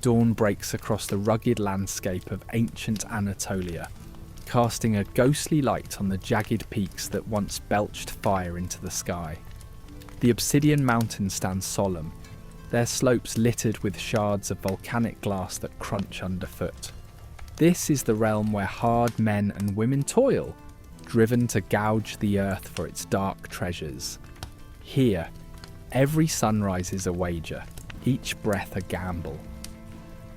dawn breaks across the rugged landscape of ancient Anatolia, casting a ghostly light on the jagged peaks that once belched fire into the sky. The Obsidian mountains stand solemn, their slopes littered with shards of volcanic glass that crunch underfoot. This is the realm where hard men and women toil, driven to gouge the earth for its dark treasures. Here, every sunrise is a wager, each breath a gamble.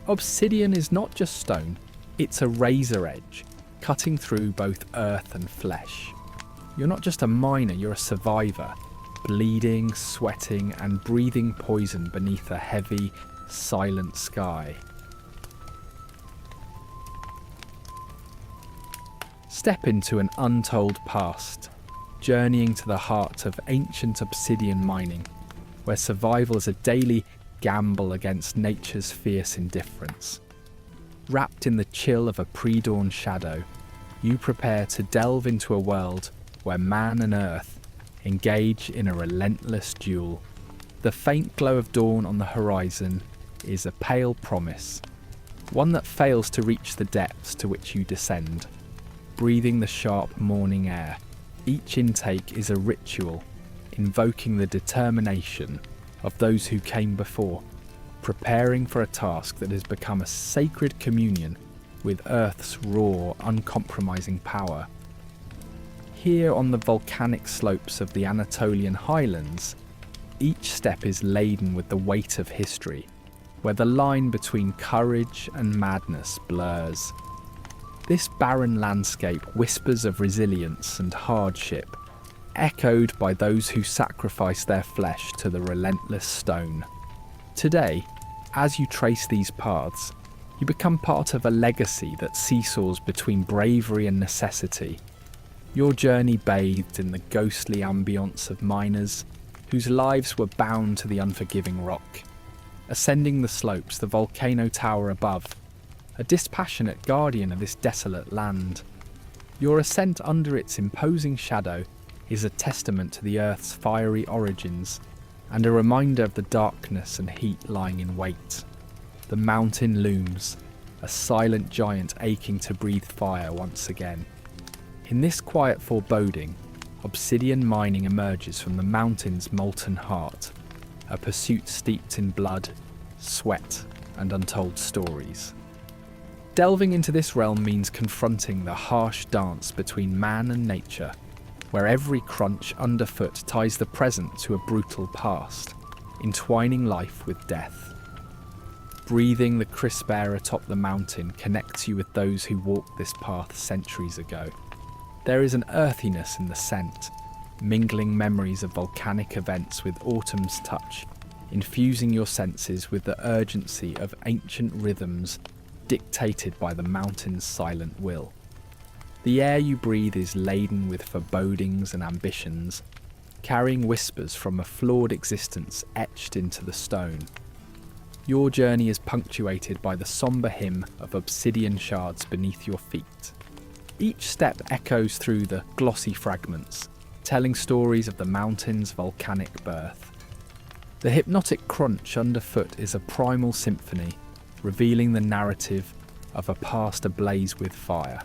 Obsidian is not just stone, it's a razor edge, cutting through both earth and flesh. You're not just a miner, you're a survivor, bleeding, sweating, and breathing poison beneath a heavy, silent sky. Step into an untold past, journeying to the heart of ancient obsidian mining, where survival is a daily gamble against nature's fierce indifference. Wrapped in the chill of a pre-dawn shadow, you prepare to delve into a world where man and earth engage in a relentless duel. The faint glow of dawn on the horizon is a pale promise, one that fails to reach the depths to which you descend. Breathing the sharp morning air, each intake is a ritual, invoking the determination of those who came before, preparing for a task that has become a sacred communion with Earth's raw, uncompromising power. Here on the volcanic slopes of the Anatolian highlands, each step is laden with the weight of history, where the line between courage and madness blurs. This barren landscape whispers of resilience and hardship, echoed by those who sacrifice their flesh to the relentless stone. Today, as you trace these paths, you become part of a legacy that seesaws between bravery and necessity. Your journey bathed in the ghostly ambience of miners whose lives were bound to the unforgiving rock. Ascending the slopes, the volcano tower above, a dispassionate guardian of this desolate land. Your ascent under its imposing shadow is a testament to the Earth's fiery origins and a reminder of the darkness and heat lying in wait. The mountain looms, a silent giant aching to breathe fire once again. In this quiet foreboding, obsidian mining emerges from the mountain's molten heart, a pursuit steeped in blood, sweat, and untold stories. Delving into this realm means confronting the harsh dance between man and nature, where every crunch underfoot ties the present to a brutal past, entwining life with death. Breathing the crisp air atop the mountain connects you with those who walked this path centuries ago. There is an earthiness in the scent, mingling memories of volcanic events with autumn's touch, infusing your senses with the urgency of ancient rhythms dictated by the mountain's silent will. The air you breathe is laden with forebodings and ambitions, carrying whispers from a flawed existence etched into the stone. Your journey is punctuated by the somber hymn of obsidian shards beneath your feet. Each step echoes through the glossy fragments, telling stories of the mountain's volcanic birth. The hypnotic crunch underfoot is a primal symphony, revealing the narrative of a past ablaze with fire.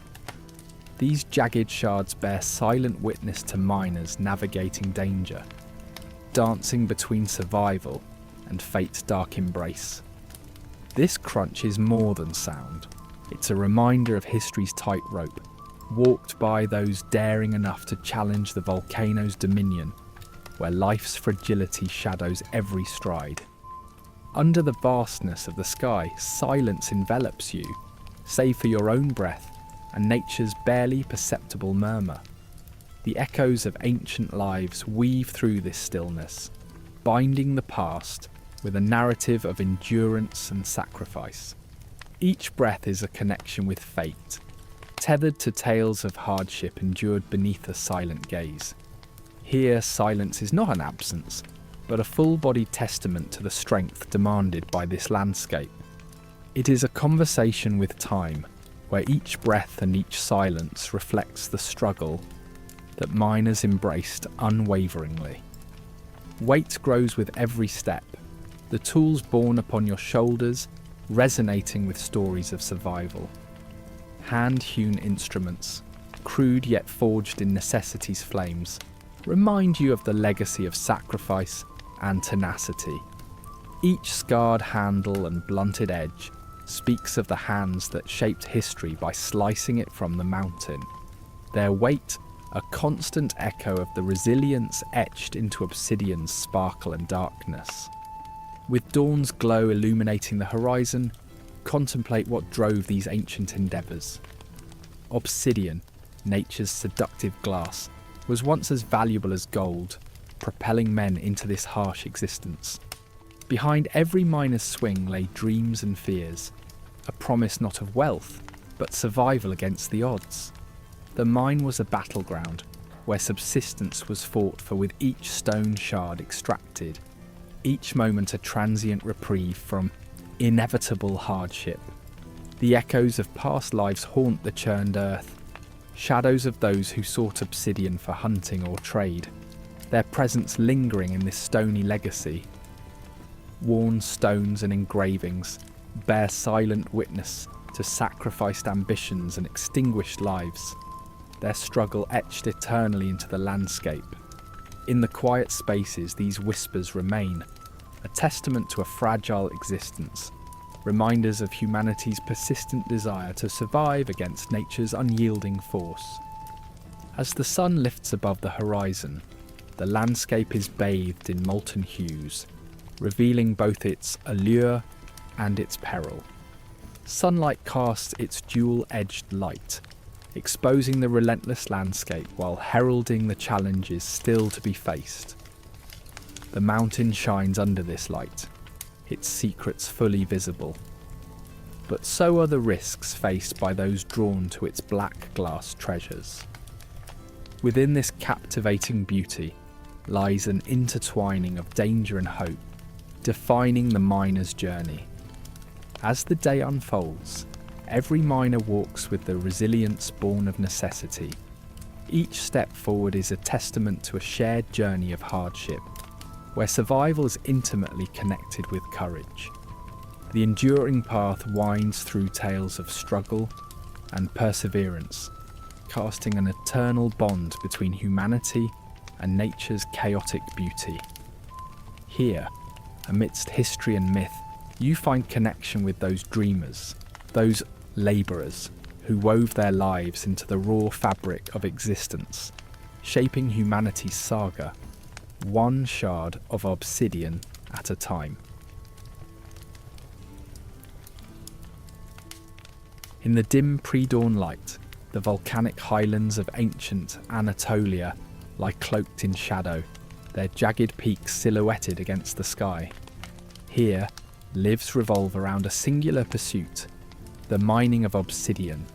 These jagged shards bear silent witness to miners navigating danger, dancing between survival and fate's dark embrace. This crunch is more than sound. It's a reminder of history's tightrope, walked by those daring enough to challenge the volcano's dominion, where life's fragility shadows every stride. Under the vastness of the sky, silence envelops you, save for your own breath and nature's barely perceptible murmur. The echoes of ancient lives weave through this stillness, binding the past with a narrative of endurance and sacrifice. Each breath is a connection with fate, tethered to tales of hardship endured beneath a silent gaze. Here, silence is not an absence, but a full-bodied testament to the strength demanded by this landscape. It is a conversation with time, where each breath and each silence reflects the struggle that miners embraced unwaveringly. Weight grows with every step, the tools borne upon your shoulders resonating with stories of survival. Hand-hewn instruments, crude yet forged in necessity's flames, remind you of the legacy of sacrifice and tenacity. Each scarred handle and blunted edge speaks of the hands that shaped history by slicing it from the mountain. Their weight, a constant echo of the resilience etched into Obsidian's sparkle and darkness. With dawn's glow illuminating the horizon, contemplate what drove these ancient endeavours. Obsidian, nature's seductive glass, was once as valuable as gold, propelling men into this harsh existence. Behind every miner's swing lay dreams and fears, a promise not of wealth, but survival against the odds. The mine was a battleground, where subsistence was fought for with each stone shard extracted, each moment a transient reprieve from inevitable hardship. The echoes of past lives haunt the churned earth, shadows of those who sought obsidian for hunting or trade, their presence lingering in this stony legacy. Worn stones and engravings bear silent witness to sacrificed ambitions and extinguished lives, their struggle etched eternally into the landscape. In the quiet spaces, these whispers remain, a testament to a fragile existence, reminders of humanity's persistent desire to survive against nature's unyielding force. As the sun lifts above the horizon, the landscape is bathed in molten hues, revealing both its allure and its peril. Sunlight casts its dual-edged light, exposing the relentless landscape while heralding the challenges still to be faced. The mountain shines under this light, its secrets fully visible. But so are the risks faced by those drawn to its black glass treasures. Within this captivating beauty lies an intertwining of danger and hope, defining the miner's journey. As the day unfolds, every miner walks with the resilience born of necessity. Each step forward is a testament to a shared journey of hardship, where survival is intimately connected with courage. The enduring path winds through tales of struggle and perseverance, casting an eternal bond between humanity and nature's chaotic beauty. Here, amidst history and myth, you find connection with those dreamers, those labourers who wove their lives into the raw fabric of existence, shaping humanity's saga, one shard of obsidian at a time. In the dim pre-dawn light, the volcanic highlands of ancient Anatolia lie cloaked in shadow, their jagged peaks silhouetted against the sky. Here, lives revolve around a singular pursuit, the mining of obsidian,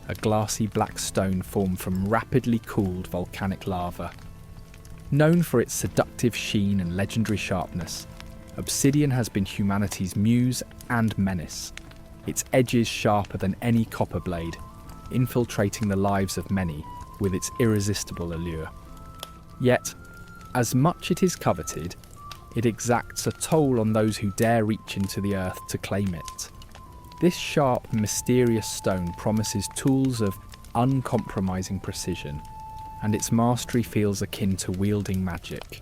a glassy black stone formed from rapidly cooled volcanic lava. Known for its seductive sheen and legendary sharpness, obsidian has been humanity's muse and menace, its edges sharper than any copper blade, infiltrating the lives of many with its irresistible allure. Yet, as much it is coveted, it exacts a toll on those who dare reach into the earth to claim it. This sharp, mysterious stone promises tools of uncompromising precision, and its mastery feels akin to wielding magic.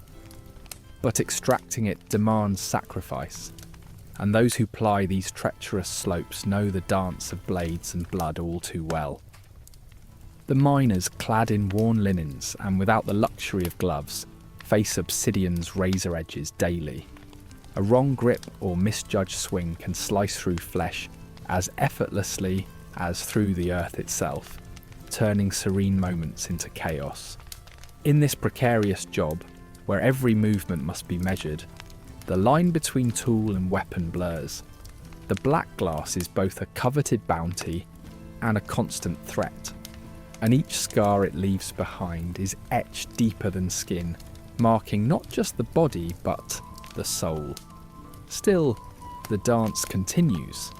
But extracting it demands sacrifice, and those who ply these treacherous slopes know the dance of blades and blood all too well. The miners, clad in worn linens and without the luxury of gloves, face obsidian's razor edges daily. A wrong grip or misjudged swing can slice through flesh as effortlessly as through the earth itself, turning serene moments into chaos. In this precarious job, where every movement must be measured, the line between tool and weapon blurs. The black glass is both a coveted bounty and a constant threat, and each scar it leaves behind is etched deeper than skin, marking not just the body but the soul. Still, the dance continues,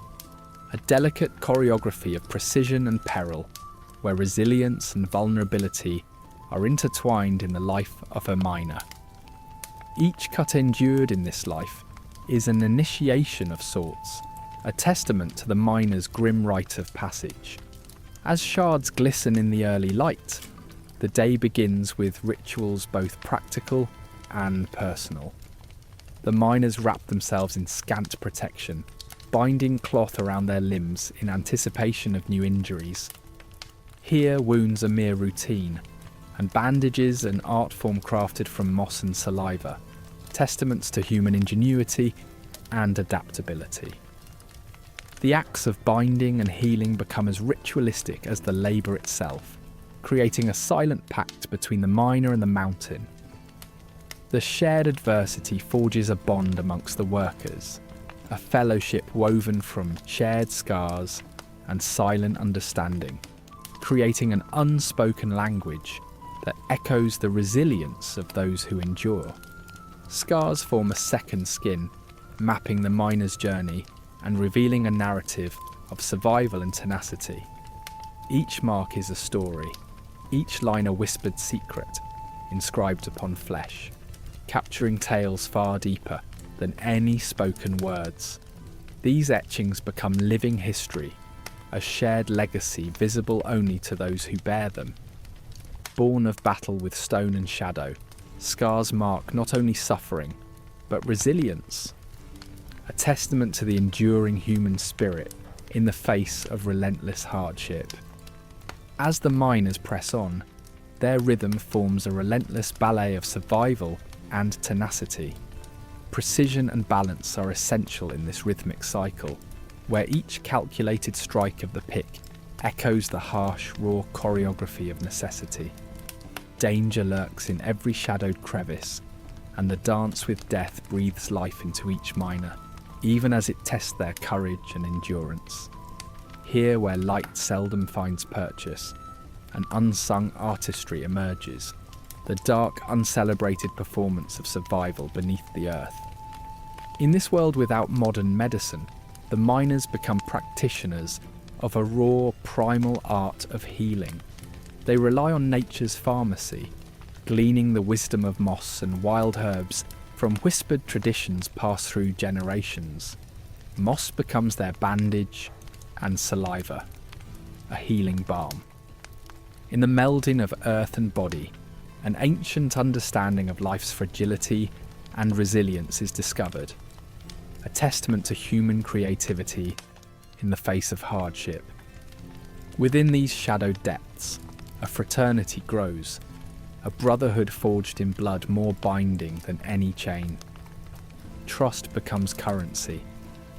a delicate choreography of precision and peril, where resilience and vulnerability are intertwined in the life of a miner. Each cut endured in this life is an initiation of sorts, a testament to the miner's grim rite of passage. As shards glisten in the early light, the day begins with rituals both practical and personal. The miners wrap themselves in scant protection, binding cloth around their limbs in anticipation of new injuries. Here, wounds are mere routine, and bandages an art form crafted from moss and saliva, testaments to human ingenuity and adaptability. The acts of binding and healing become as ritualistic as the labour itself, creating a silent pact between the miner and the mountain. The shared adversity forges a bond amongst the workers, a fellowship woven from shared scars and silent understanding, creating an unspoken language that echoes the resilience of those who endure. Scars form a second skin, mapping the miner's journey and revealing a narrative of survival and tenacity. Each mark is a story, each line a whispered secret, inscribed upon flesh, capturing tales far deeper than any spoken words. These etchings become living history, a shared legacy visible only to those who bear them. Born of battle with stone and shadow, scars mark not only suffering, but resilience, a testament to the enduring human spirit in the face of relentless hardship. As the miners press on, their rhythm forms a relentless ballet of survival and tenacity. Precision and balance are essential in this rhythmic cycle, where each calculated strike of the pick echoes the harsh, raw choreography of necessity. Danger lurks in every shadowed crevice, and the dance with death breathes life into each miner, even as it tests their courage and endurance. Here, where light seldom finds purchase, an unsung artistry emerges, the dark, uncelebrated performance of survival beneath the earth. In this world without modern medicine, the miners become practitioners of a raw, primal art of healing. They rely on nature's pharmacy, gleaning the wisdom of moss and wild herbs from whispered traditions passed through generations. Moss becomes their bandage and saliva, a healing balm. In the melding of earth and body, an ancient understanding of life's fragility and resilience is discovered, a testament to human creativity in the face of hardship. Within these shadowed depths, a fraternity grows, a brotherhood forged in blood more binding than any chain. Trust becomes currency,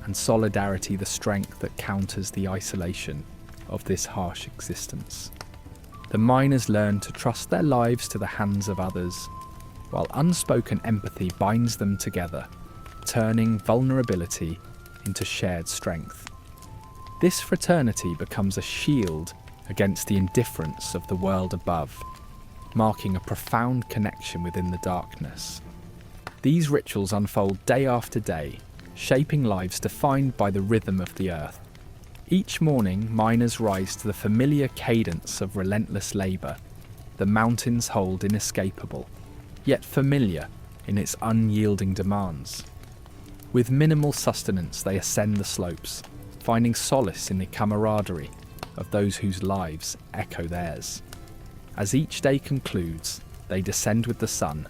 and solidarity the strength that counters the isolation of this harsh existence. The miners learn to trust their lives to the hands of others, while unspoken empathy binds them together, turning vulnerability into shared strength. This fraternity becomes a shield against the indifference of the world above, marking a profound connection within the darkness. These rituals unfold day after day, shaping lives defined by the rhythm of the earth. Each morning, miners rise to the familiar cadence of relentless labour, the mountains hold inescapable, yet familiar in its unyielding demands. With minimal sustenance, they ascend the slopes, finding solace in the camaraderie of those whose lives echo theirs. As each day concludes, they descend with the sun,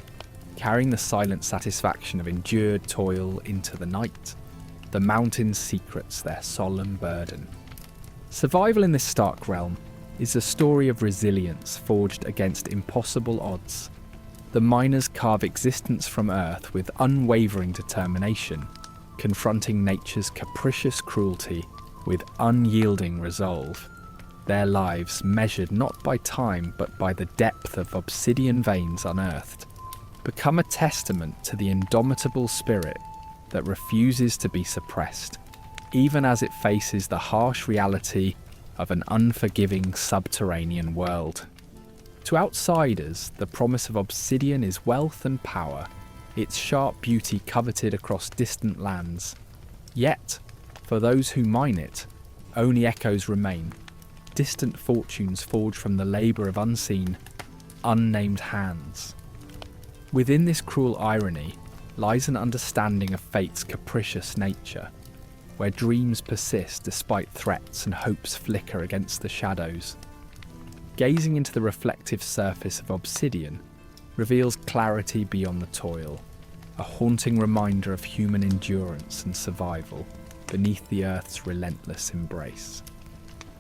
carrying the silent satisfaction of endured toil into the night. The mountain's secrets their solemn burden. Survival in this stark realm is a story of resilience forged against impossible odds. The miners carve existence from earth with unwavering determination, confronting nature's capricious cruelty with unyielding resolve. Their lives, measured not by time but by the depth of obsidian veins unearthed, become a testament to the indomitable spirit that refuses to be suppressed, even as it faces the harsh reality of an unforgiving subterranean world. To outsiders, the promise of obsidian is wealth and power, its sharp beauty coveted across distant lands. Yet, for those who mine it, only echoes remain, distant fortunes forged from the labour of unseen, unnamed hands. Within this cruel irony lies an understanding of fate's capricious nature. where dreams persist despite threats and hopes flicker against the shadows. Gazing into the reflective surface of Obsidian reveals clarity beyond the toil, a haunting reminder of human endurance and survival beneath the earth's relentless embrace.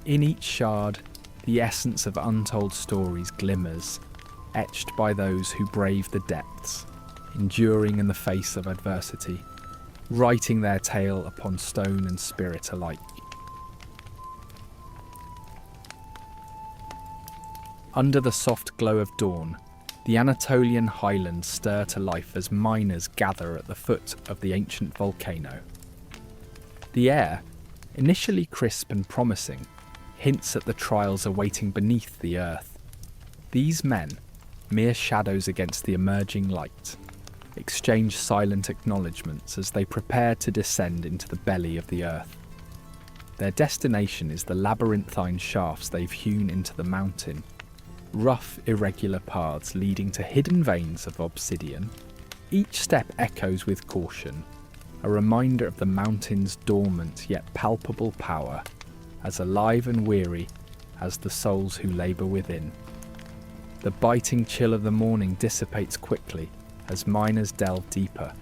In each shard, the essence of untold stories glimmers, etched by those who brave the depths, enduring in the face of adversity, writing their tale upon stone and spirit alike. Under the soft glow of dawn, the Anatolian highlands stir to life as miners gather at the foot of the ancient volcano. The air, initially crisp and promising, hints at the trials awaiting beneath the earth. These men, mere shadows against the emerging light, exchange silent acknowledgements as they prepare to descend into the belly of the earth. Their destination is the labyrinthine shafts they've hewn into the mountain, rough, irregular paths leading to hidden veins of obsidian. Each step echoes with caution, a reminder of the mountain's dormant yet palpable power, as alive and weary as the souls who labour within. The biting chill of the morning dissipates quickly as miners delve deeper,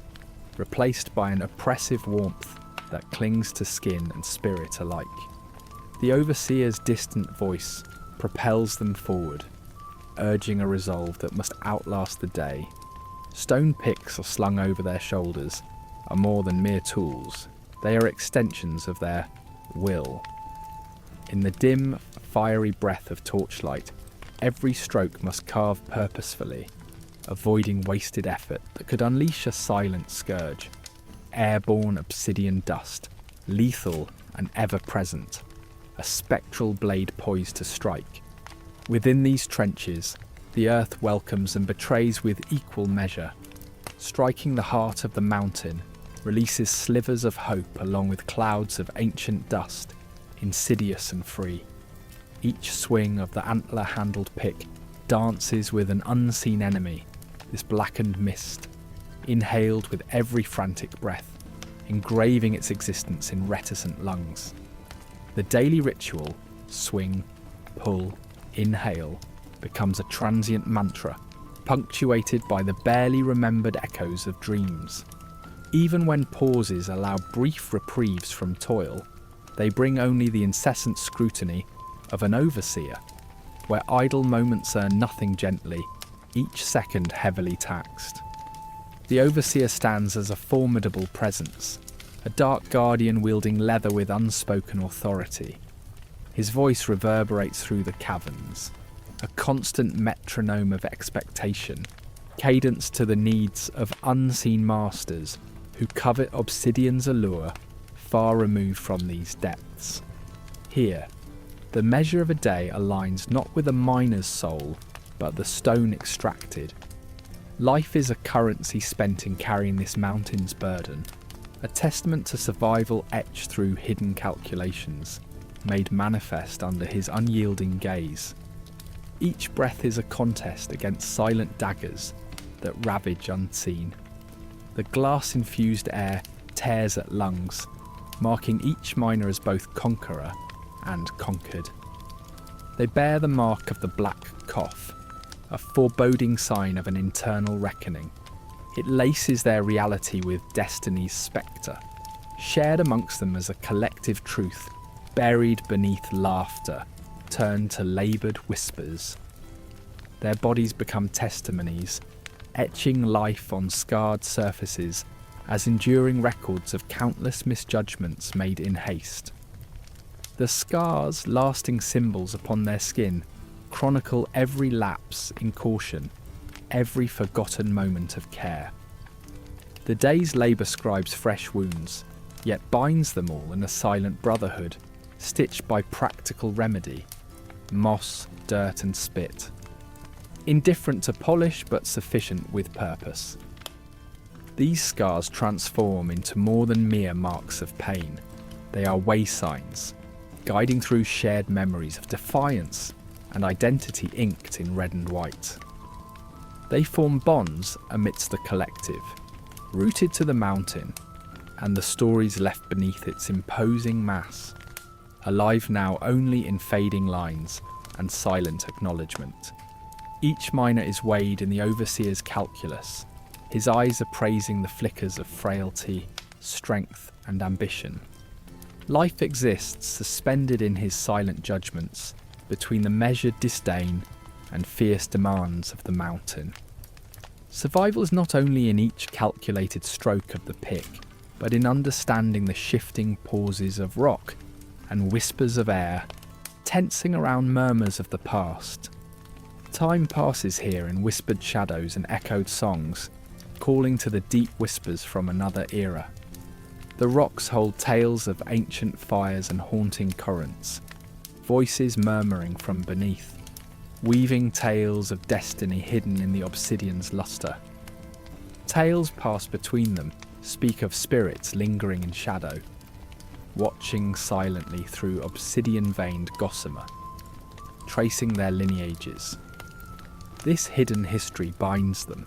replaced by an oppressive warmth that clings to skin and spirit alike. The overseer's distant voice propels them forward, urging a resolve that must outlast the day. Stone picks are slung over their shoulders, are more than mere tools. They are extensions of their will. In the dim, fiery breath of torchlight, every stroke must carve purposefully, avoiding wasted effort that could unleash a silent scourge. Airborne obsidian dust, lethal and ever-present, a spectral blade poised to strike. Within these trenches, the earth welcomes and betrays with equal measure. Striking the heart of the mountain, releases slivers of hope along with clouds of ancient dust, insidious and free. Each swing of the antler-handled pick dances with an unseen enemy, this blackened mist, inhaled with every frantic breath, engraving its existence in reticent lungs. The daily ritual, swing, pull, inhale, becomes a transient mantra, punctuated by the barely remembered echoes of dreams. Even when pauses allow brief reprieves from toil, they bring only the incessant scrutiny of an overseer, where idle moments earn nothing gently, each second heavily taxed. The overseer stands as a formidable presence, a dark guardian wielding leather with unspoken authority. His voice reverberates through the caverns, a constant metronome of expectation, cadenced to the needs of unseen masters who covet obsidian's allure, far removed from these depths. Here, the measure of a day aligns not with a miner's soul, but the stone extracted. Life is a currency spent in carrying this mountain's burden, a testament to survival etched through hidden calculations, made manifest under his unyielding gaze. Each breath is a contest against silent daggers that ravage unseen. The glass-infused air tears at lungs, marking each miner as both conqueror and conquered. They bear the mark of the black cough, a foreboding sign of an internal reckoning. It laces their reality with destiny's spectre, shared amongst them as a collective truth, buried beneath laughter, turned to laboured whispers. Their bodies become testimonies, etching life on scarred surfaces as enduring records of countless misjudgments made in haste. The scars, lasting symbols upon their skin, chronicle every lapse in caution, every forgotten moment of care. The day's labour scribes fresh wounds, yet binds them all in a silent brotherhood, stitched by practical remedy, moss, dirt and spit. Indifferent to polish but sufficient with purpose. These scars transform into more than mere marks of pain. They are way signs, guiding through shared memories of defiance and identity inked in red and white. They form bonds amidst the collective, rooted to the mountain, and the stories left beneath its imposing mass, alive now only in fading lines and silent acknowledgement. Each miner is weighed in the overseer's calculus, his eyes appraising the flickers of frailty, strength, and ambition. Life exists suspended in his silent judgments between the measured disdain and fierce demands of the mountain. Survival is not only in each calculated stroke of the pick, but in understanding the shifting pauses of rock and whispers of air, tensing around murmurs of the past. Time passes here in whispered shadows and echoed songs, calling to the deep whispers from another era. The rocks hold tales of ancient fires and haunting currents, voices murmuring from beneath, weaving tales of destiny hidden in the obsidian's luster. Tales passed between them speak of spirits lingering in shadow, watching silently through obsidian-veined gossamer, tracing their lineages. This hidden history binds them,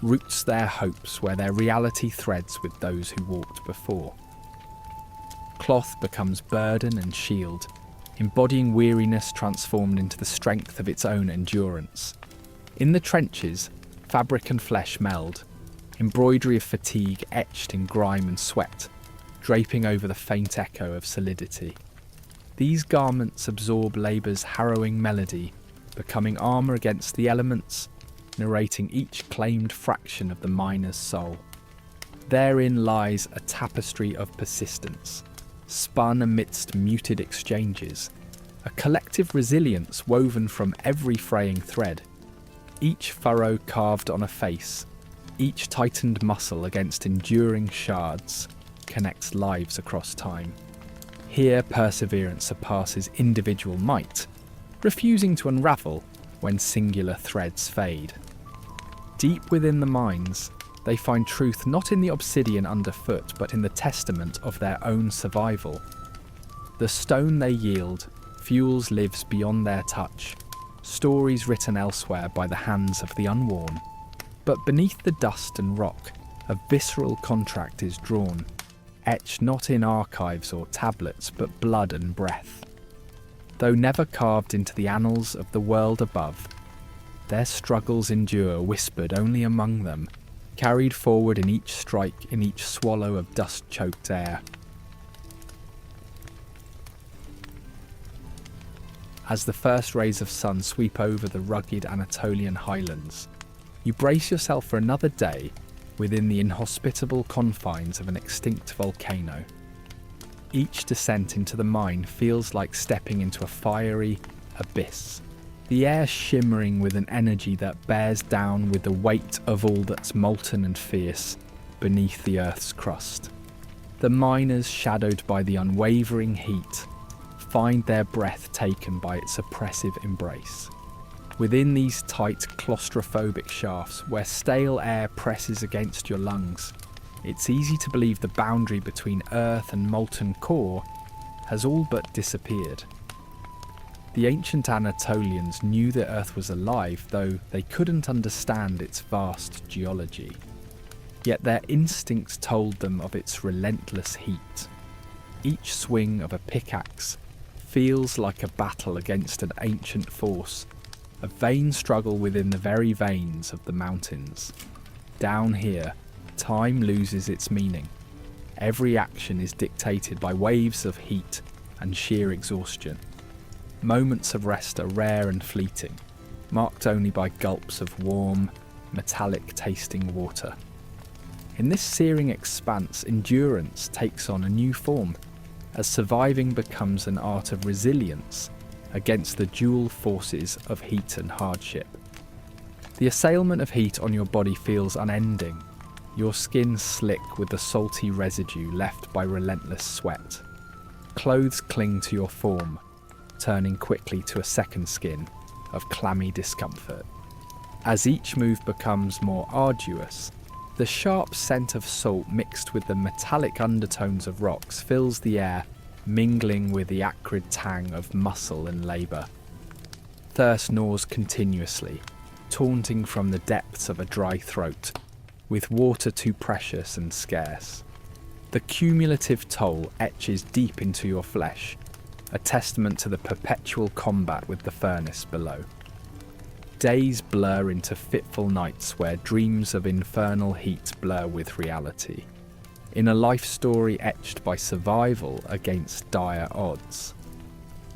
roots their hopes where their reality threads with those who walked before. Cloth becomes burden and shield, embodying weariness transformed into the strength of its own endurance. In the trenches, fabric and flesh meld, embroidery of fatigue etched in grime and sweat, draping over the faint echo of solidity. These garments absorb labour's harrowing melody, becoming armour against the elements, narrating each claimed fraction of the miner's soul. Therein lies a tapestry of persistence, spun amidst muted exchanges, a collective resilience woven from every fraying thread, each furrow carved on a face, each tightened muscle against enduring shards, connects lives across time. Here perseverance surpasses individual might, refusing to unravel when singular threads fade. Deep within the mines, they find truth not in the obsidian underfoot, but in the testament of their own survival. The stone they yield fuels lives beyond their touch, stories written elsewhere by the hands of the unworn. But beneath the dust and rock, a visceral contract is drawn, etched not in archives or tablets, but blood and breath. Though never carved into the annals of the world above, their struggles endure whispered only among them, carried forward in each strike, in each swallow of dust-choked air. As the first rays of sun sweep over the rugged Anatolian highlands, you brace yourself for another day within the inhospitable confines of an extinct volcano. Each descent into the mine feels like stepping into a fiery abyss, the air shimmering with an energy that bears down with the weight of all that's molten and fierce beneath the earth's crust. The miners, shadowed by the unwavering heat, find their breath taken by its oppressive embrace. Within these tight, claustrophobic shafts, where stale air presses against your lungs, it's easy to believe the boundary between earth and molten core has all but disappeared. The ancient Anatolians knew the earth was alive, though they couldn't understand its vast geology. Yet their instincts told them of its relentless heat. Each swing of a pickaxe feels like a battle against an ancient force, a vain struggle within the very veins of the mountains. Down here, time loses its meaning. Every action is dictated by waves of heat and sheer exhaustion. Moments of rest are rare and fleeting, marked only by gulps of warm, metallic-tasting water. In this searing expanse, endurance takes on a new form, as surviving becomes an art of resilience against the dual forces of heat and hardship. The assailment of heat on your body feels unending, your skin slick with the salty residue left by relentless sweat. Clothes cling to your form, turning quickly to a second skin of clammy discomfort. As each move becomes more arduous, the sharp scent of salt mixed with the metallic undertones of rocks fills the air, mingling with the acrid tang of muscle and labour. Thirst gnaws continuously, taunting from the depths of a dry throat, with water too precious and scarce. The cumulative toll etches deep into your flesh, a testament to the perpetual combat with the furnace below. Days blur into fitful nights where dreams of infernal heat blur with reality, in a life story etched by survival against dire odds.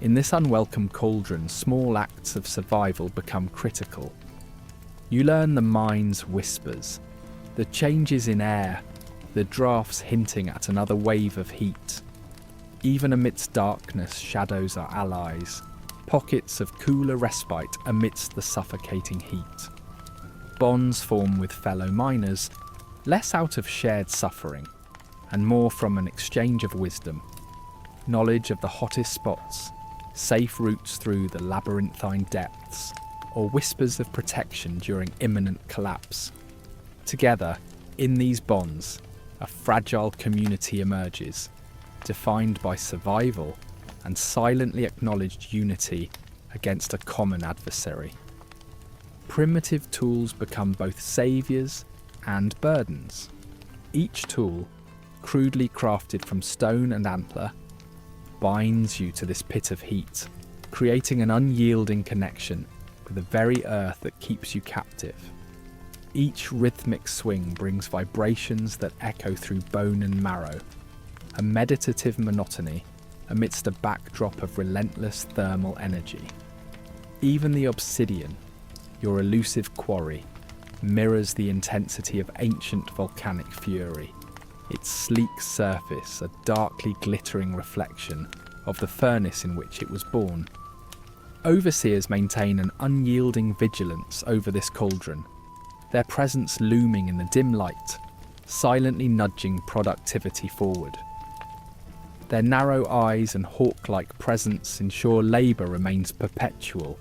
In this unwelcome cauldron, small acts of survival become critical. You learn the mind's whispers, the changes in air, the drafts hinting at another wave of heat. Even amidst darkness, shadows are allies, pockets of cooler respite amidst the suffocating heat. Bonds form with fellow miners, less out of shared suffering, and more from an exchange of wisdom, knowledge of the hottest spots, safe routes through the labyrinthine depths, or whispers of protection during imminent collapse. Together, in these bonds, a fragile community emerges, defined by survival and silently acknowledged unity against a common adversary. Primitive tools become both saviours and burdens. Each tool, crudely crafted from stone and antler, binds you to this pit of heat, creating an unyielding connection with the very earth that keeps you captive. Each rhythmic swing brings vibrations that echo through bone and marrow, a meditative monotony amidst a backdrop of relentless thermal energy. Even the obsidian, your elusive quarry, mirrors the intensity of ancient volcanic fury, its sleek surface a darkly glittering reflection of the furnace in which it was born. Overseers maintain an unyielding vigilance over this cauldron, their presence looming in the dim light, silently nudging productivity forward. Their narrow eyes and hawk-like presence ensure labour remains perpetual,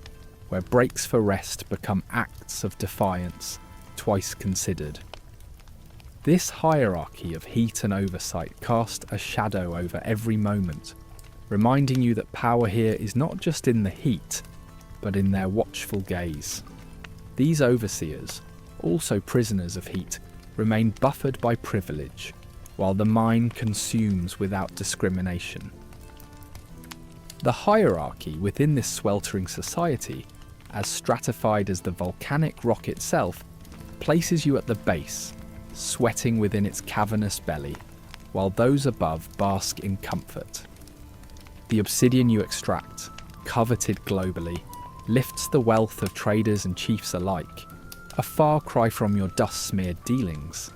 where breaks for rest become acts of defiance, twice considered. This hierarchy of heat and oversight cast a shadow over every moment, reminding you that power here is not just in the heat, but in their watchful gaze. These overseers, also prisoners of heat, remain buffered by privilege, while the mind consumes without discrimination. The hierarchy within this sweltering society, as stratified as the volcanic rock itself, places you at the base, sweating within its cavernous belly, while those above bask in comfort. The obsidian you extract, coveted globally, lifts the wealth of traders and chiefs alike, a far cry from your dust-smeared dealings.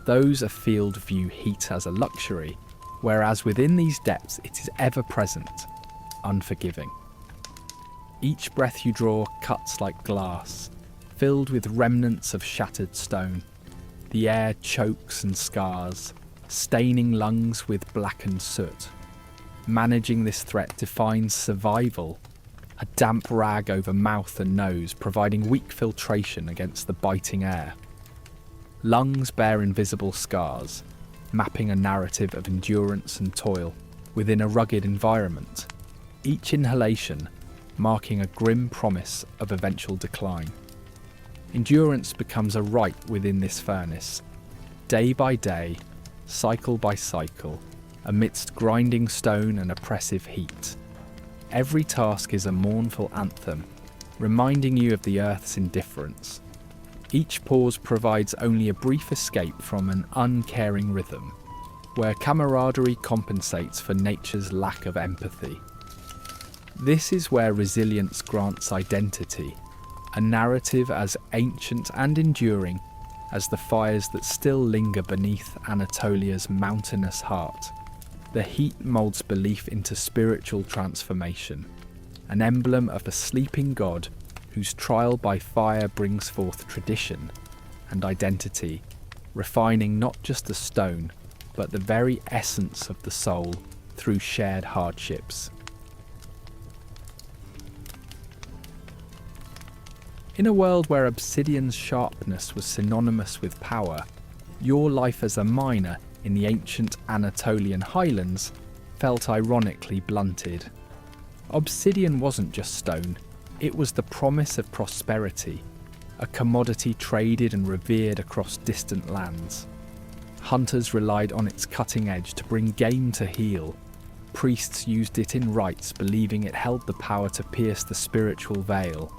Those afield view heat as a luxury, whereas within these depths it is ever present, unforgiving. Each breath you draw cuts like glass, filled with remnants of shattered stone. The air chokes and scars, staining lungs with blackened soot. Managing this threat defines survival, a damp rag over mouth and nose providing weak filtration against the biting air. Lungs bear invisible scars, mapping a narrative of endurance and toil within a rugged environment, each inhalation marking a grim promise of eventual decline. Endurance becomes a rite within this furnace, day by day, cycle by cycle, amidst grinding stone and oppressive heat. Every task is a mournful anthem, reminding you of the earth's indifference. Each pause provides only a brief escape from an uncaring rhythm, where camaraderie compensates for nature's lack of empathy. This is where resilience grants identity, a narrative as ancient and enduring as the fires that still linger beneath Anatolia's mountainous heart. The heat moulds belief into spiritual transformation, an emblem of a sleeping god whose trial by fire brings forth tradition and identity, refining not just the stone, but the very essence of the soul through shared hardships. In a world where obsidian's sharpness was synonymous with power, your life as a miner in the ancient Anatolian highlands felt ironically blunted. Obsidian wasn't just stone, it was the promise of prosperity, a commodity traded and revered across distant lands. Hunters relied on its cutting edge to bring game to heal. Priests used it in rites, believing it held the power to pierce the spiritual veil.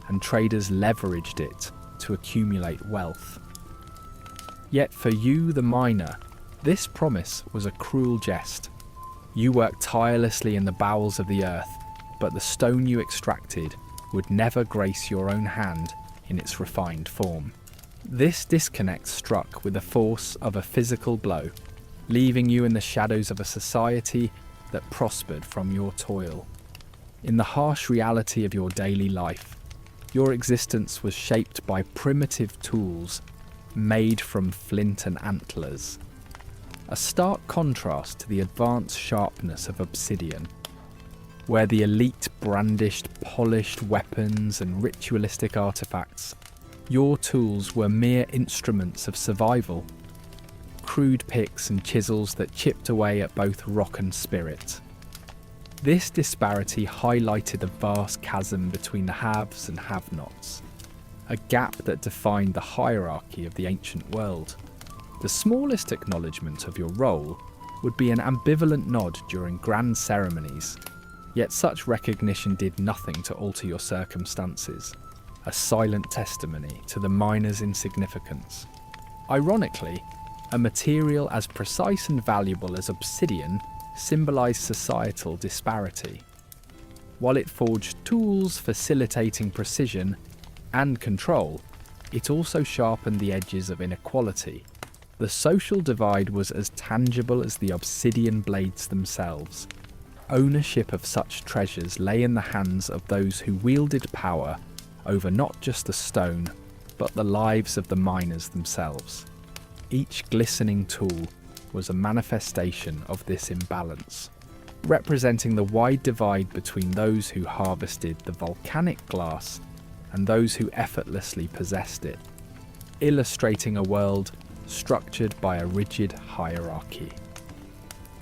And traders leveraged it to accumulate wealth. Yet for you, the miner, this promise was a cruel jest. You worked tirelessly in the bowels of the earth, but the stone you extracted would never grace your own hand in its refined form. This disconnect struck with the force of a physical blow, leaving you in the shadows of a society that prospered from your toil. In the harsh reality of your daily life, your existence was shaped by primitive tools made from flint and antlers. A stark contrast to the advanced sharpness of Obsidian, where the elite brandished polished weapons and ritualistic artifacts. Your tools were mere instruments of survival, crude picks and chisels that chipped away at both rock and spirit. This disparity highlighted a vast chasm between the haves and have-nots, a gap that defined the hierarchy of the ancient world. The smallest acknowledgement of your role would be an ambivalent nod during grand ceremonies, yet such recognition did nothing to alter your circumstances, a silent testimony to the miner's insignificance. Ironically, a material as precise and valuable as obsidian symbolised societal disparity. While it forged tools facilitating precision and control, it also sharpened the edges of inequality. The social divide was as tangible as the obsidian blades themselves. Ownership of such treasures lay in the hands of those who wielded power over not just the stone, but the lives of the miners themselves. Each glistening tool was a manifestation of this imbalance, representing the wide divide between those who harvested the volcanic glass and those who effortlessly possessed it, illustrating a world structured by a rigid hierarchy.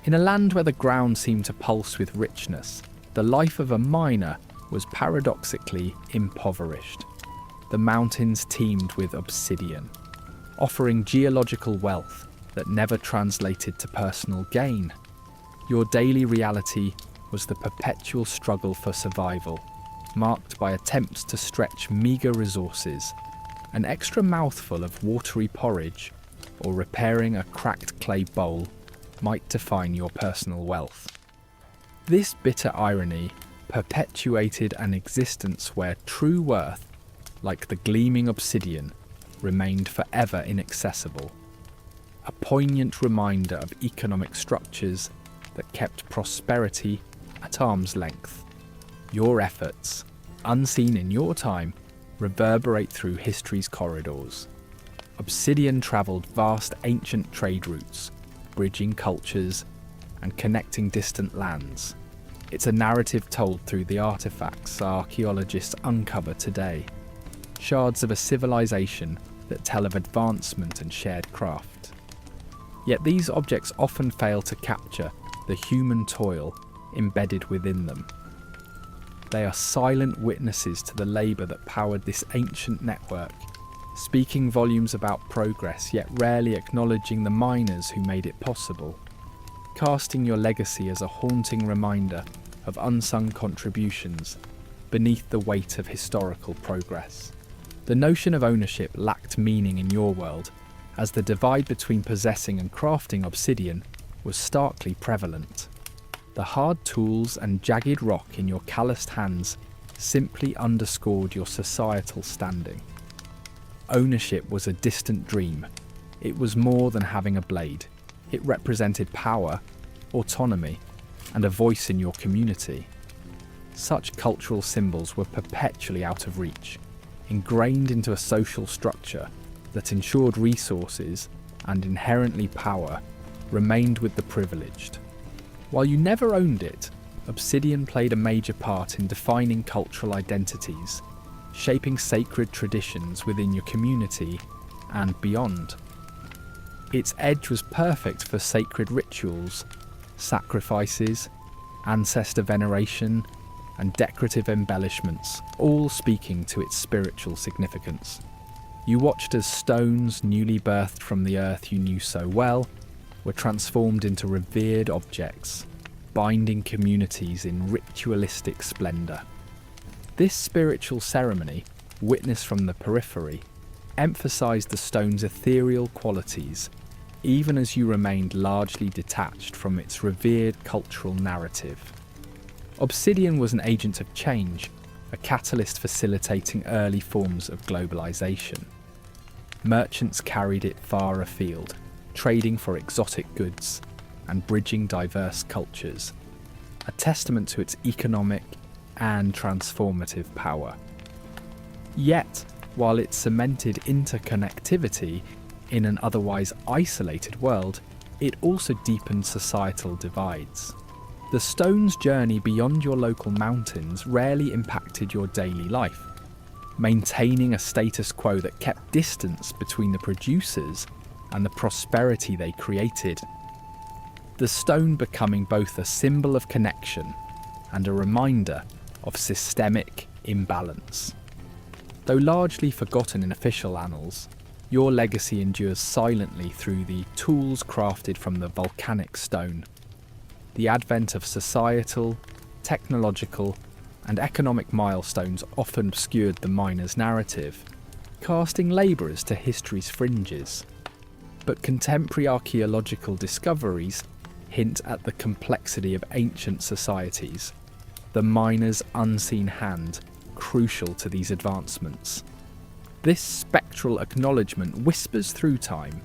In a land where the ground seemed to pulse with richness, the life of a miner was paradoxically impoverished. The mountains teemed with obsidian, offering geological wealth that never translated to personal gain. Your daily reality was the perpetual struggle for survival, marked by attempts to stretch meagre resources, an extra mouthful of watery porridge, or repairing a cracked clay bowl might define your personal wealth. This bitter irony perpetuated an existence where true worth, like the gleaming obsidian, remained forever inaccessible. A poignant reminder of economic structures that kept prosperity at arm's length. Your efforts, unseen in your time, reverberate through history's corridors. Obsidian travelled vast ancient trade routes, bridging cultures and connecting distant lands. It's a narrative told through the artefacts archaeologists uncover today, shards of a civilization that tell of advancement and shared craft. Yet these objects often fail to capture the human toil embedded within them. They are silent witnesses to the labour that powered this ancient network, speaking volumes about progress yet rarely acknowledging the miners who made it possible, casting your legacy as a haunting reminder of unsung contributions beneath the weight of historical progress. The notion of ownership lacked meaning in your world, as the divide between possessing and crafting obsidian was starkly prevalent. The hard tools and jagged rock in your calloused hands simply underscored your societal standing. Ownership was a distant dream. It was more than having a blade. It represented power, autonomy, and a voice in your community. Such cultural symbols were perpetually out of reach, ingrained into a social structure that ensured resources and inherently power remained with the privileged. While you never owned it, obsidian played a major part in defining cultural identities, shaping sacred traditions within your community and beyond. Its edge was perfect for sacred rituals, sacrifices, ancestor veneration, and decorative embellishments, all speaking to its spiritual significance. You watched as stones newly birthed from the earth you knew so well were transformed into revered objects, binding communities in ritualistic splendour. This spiritual ceremony, witnessed from the periphery, emphasised the stone's ethereal qualities, even as you remained largely detached from its revered cultural narrative. Obsidian was an agent of change, a catalyst facilitating early forms of globalisation. Merchants carried it far afield, trading for exotic goods and bridging diverse cultures, a testament to its economic and transformative power. Yet, while it cemented interconnectivity in an otherwise isolated world, it also deepened societal divides. The stone's journey beyond your local mountains rarely impacted your daily life, maintaining a status quo that kept distance between the producers and the prosperity they created. The stone becoming both a symbol of connection and a reminder of systemic imbalance. Though largely forgotten in official annals, your legacy endures silently through the tools crafted from the volcanic stone. The advent of societal, technological, and economic milestones often obscured the miner's narrative, casting labourers to history's fringes. But contemporary archaeological discoveries hint at the complexity of ancient societies, the miner's unseen hand crucial to these advancements. This spectral acknowledgement whispers through time,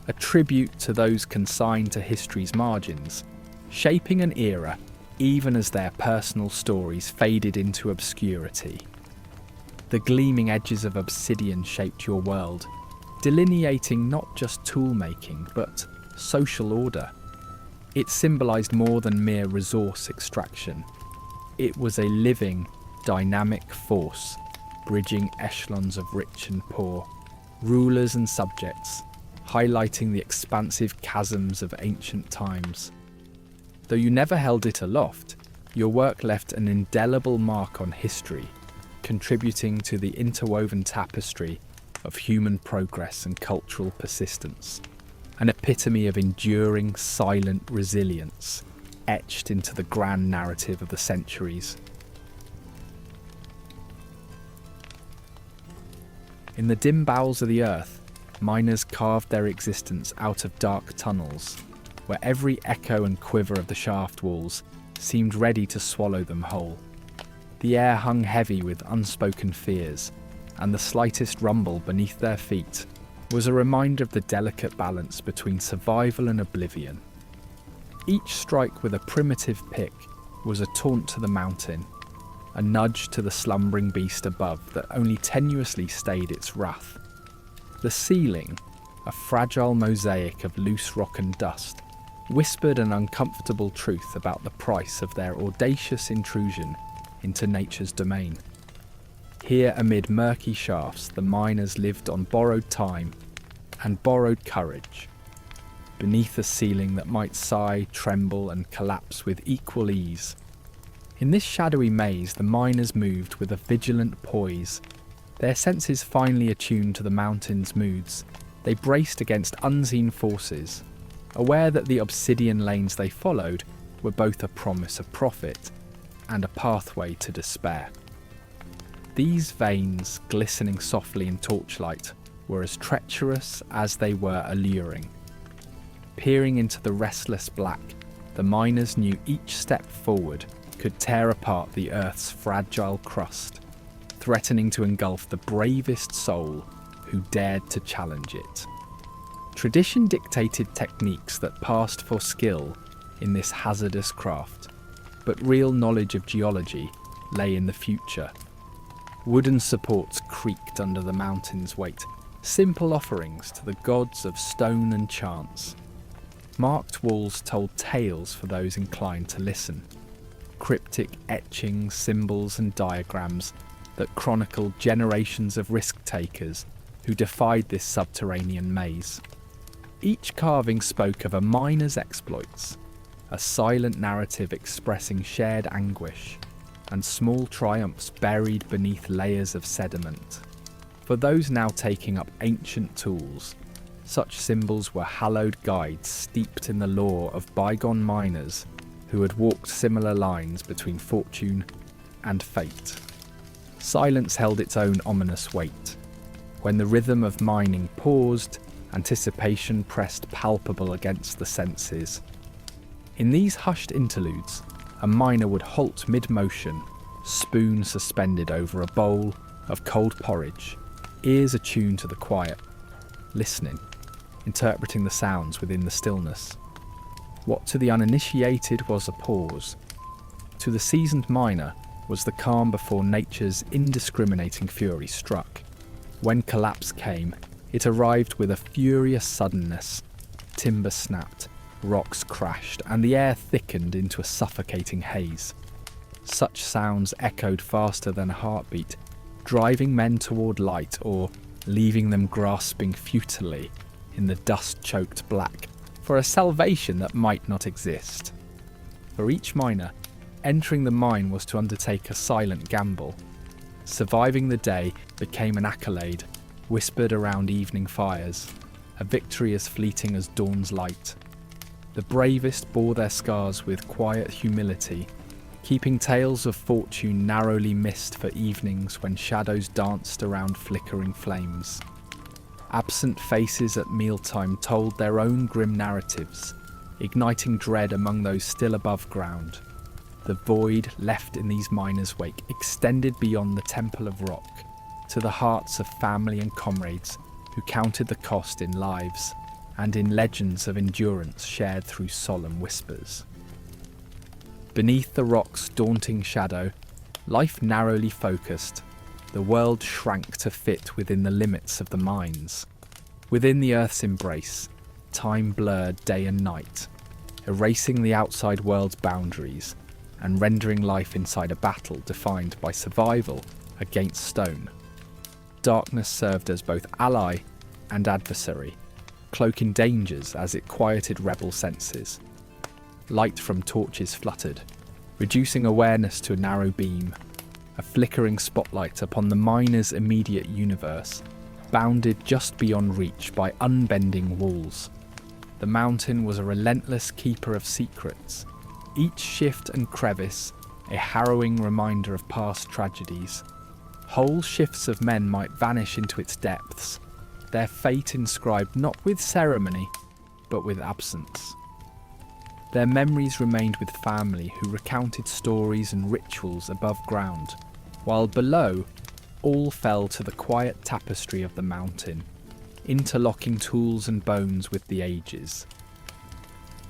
a tribute to those consigned to history's margins, shaping an era even as their personal stories faded into obscurity. The gleaming edges of obsidian shaped your world, delineating not just tool-making but social order. It symbolised more than mere resource extraction. It was a living, dynamic force, bridging echelons of rich and poor, rulers and subjects, highlighting the expansive chasms of ancient times. Though you never held it aloft, your work left an indelible mark on history, contributing to the interwoven tapestry of human progress and cultural persistence, an epitome of enduring, silent resilience, etched into the grand narrative of the centuries. In the dim bowels of the earth, miners carved their existence out of dark tunnels, where every echo and quiver of the shaft walls seemed ready to swallow them whole. The air hung heavy with unspoken fears, and the slightest rumble beneath their feet was a reminder of the delicate balance between survival and oblivion. Each strike with a primitive pick was a taunt to the mountain, a nudge to the slumbering beast above that only tenuously stayed its wrath. The ceiling, a fragile mosaic of loose rock and dust, whispered an uncomfortable truth about the price of their audacious intrusion into nature's domain. Here amid murky shafts, the miners lived on borrowed time and borrowed courage, beneath a ceiling that might sigh, tremble and collapse with equal ease. In this shadowy maze, the miners moved with a vigilant poise. Their senses finely attuned to the mountain's moods, they braced against unseen forces, aware that the obsidian lanes they followed were both a promise of profit and a pathway to despair. These veins, glistening softly in torchlight, were as treacherous as they were alluring. Peering into the restless black, the miners knew each step forward could tear apart the earth's fragile crust, threatening to engulf the bravest soul who dared to challenge it. Tradition dictated techniques that passed for skill in this hazardous craft, but real knowledge of geology lay in the future. Wooden supports creaked under the mountain's weight, simple offerings to the gods of stone and chance. Marked walls told tales for those inclined to listen. Cryptic etchings, symbols and diagrams that chronicled generations of risk-takers who defied this subterranean maze. Each carving spoke of a miner's exploits, a silent narrative expressing shared anguish, and small triumphs buried beneath layers of sediment. For those now taking up ancient tools, such symbols were hallowed guides steeped in the lore of bygone miners who had walked similar lines between fortune and fate. Silence held its own ominous weight. When the rhythm of mining paused, anticipation pressed palpable against the senses. In these hushed interludes, a miner would halt mid-motion, spoon suspended over a bowl of cold porridge, ears attuned to the quiet, listening, interpreting the sounds within the stillness. What to the uninitiated was a pause, to the seasoned miner was the calm before nature's indiscriminating fury struck. When collapse came, it arrived with a furious suddenness. Timber snapped, rocks crashed, and the air thickened into a suffocating haze. Such sounds echoed faster than a heartbeat, driving men toward light or leaving them grasping futilely in the dust-choked black for a salvation that might not exist. For each miner, entering the mine was to undertake a silent gamble. Surviving the day became an accolade, whispered around evening fires, a victory as fleeting as dawn's light. The bravest bore their scars with quiet humility, keeping tales of fortune narrowly missed for evenings when shadows danced around flickering flames. Absent faces at mealtime told their own grim narratives, igniting dread among those still above ground. The void left in these miners' wake extended beyond the temple of rock, to the hearts of family and comrades who counted the cost in lives and in legends of endurance shared through solemn whispers. Beneath the rock's daunting shadow, life narrowly focused, the world shrank to fit within the limits of the mines. Within the earth's embrace, time blurred day and night, erasing the outside world's boundaries and rendering life inside a battle defined by survival against stone. Darkness served as both ally and adversary, cloaking dangers as it quieted rebel senses. Light from torches fluttered, reducing awareness to a narrow beam. A flickering spotlight upon the miner's immediate universe, bounded just beyond reach by unbending walls. The mountain was a relentless keeper of secrets, each shift and crevice a harrowing reminder of past tragedies. Whole shifts of men might vanish into its depths, their fate inscribed not with ceremony, but with absence. Their memories remained with family who recounted stories and rituals above ground, while below, all fell to the quiet tapestry of the mountain, interlocking tools and bones with the ages.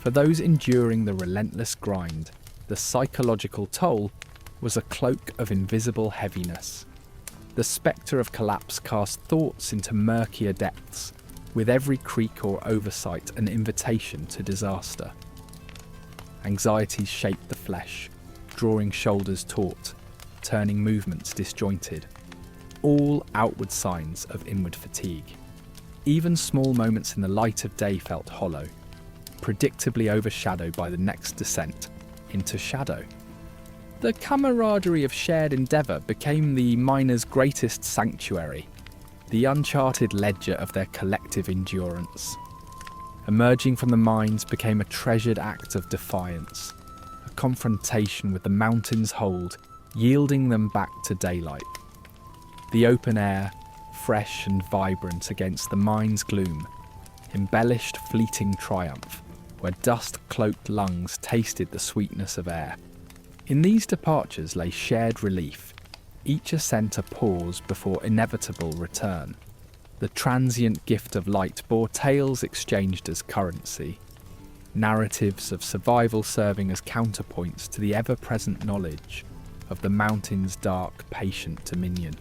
For those enduring the relentless grind, the psychological toll was a cloak of invisible heaviness. The spectre of collapse cast thoughts into murkier depths, with every creak or oversight an invitation to disaster. Anxieties shaped the flesh, drawing shoulders taut, turning movements disjointed, all outward signs of inward fatigue. Even small moments in the light of day felt hollow, predictably overshadowed by the next descent into shadow. The camaraderie of shared endeavour became the miners' greatest sanctuary, the uncharted ledger of their collective endurance. Emerging from the mines became a treasured act of defiance, a confrontation with the mountain's hold, yielding them back to daylight. The open air, fresh and vibrant against the mine's gloom, embellished fleeting triumph, where dust-cloaked lungs tasted the sweetness of air. In these departures lay shared relief, each ascent a pause before inevitable return. The transient gift of light bore tales exchanged as currency, narratives of survival serving as counterpoints to the ever-present knowledge of the mountain's dark, patient dominion.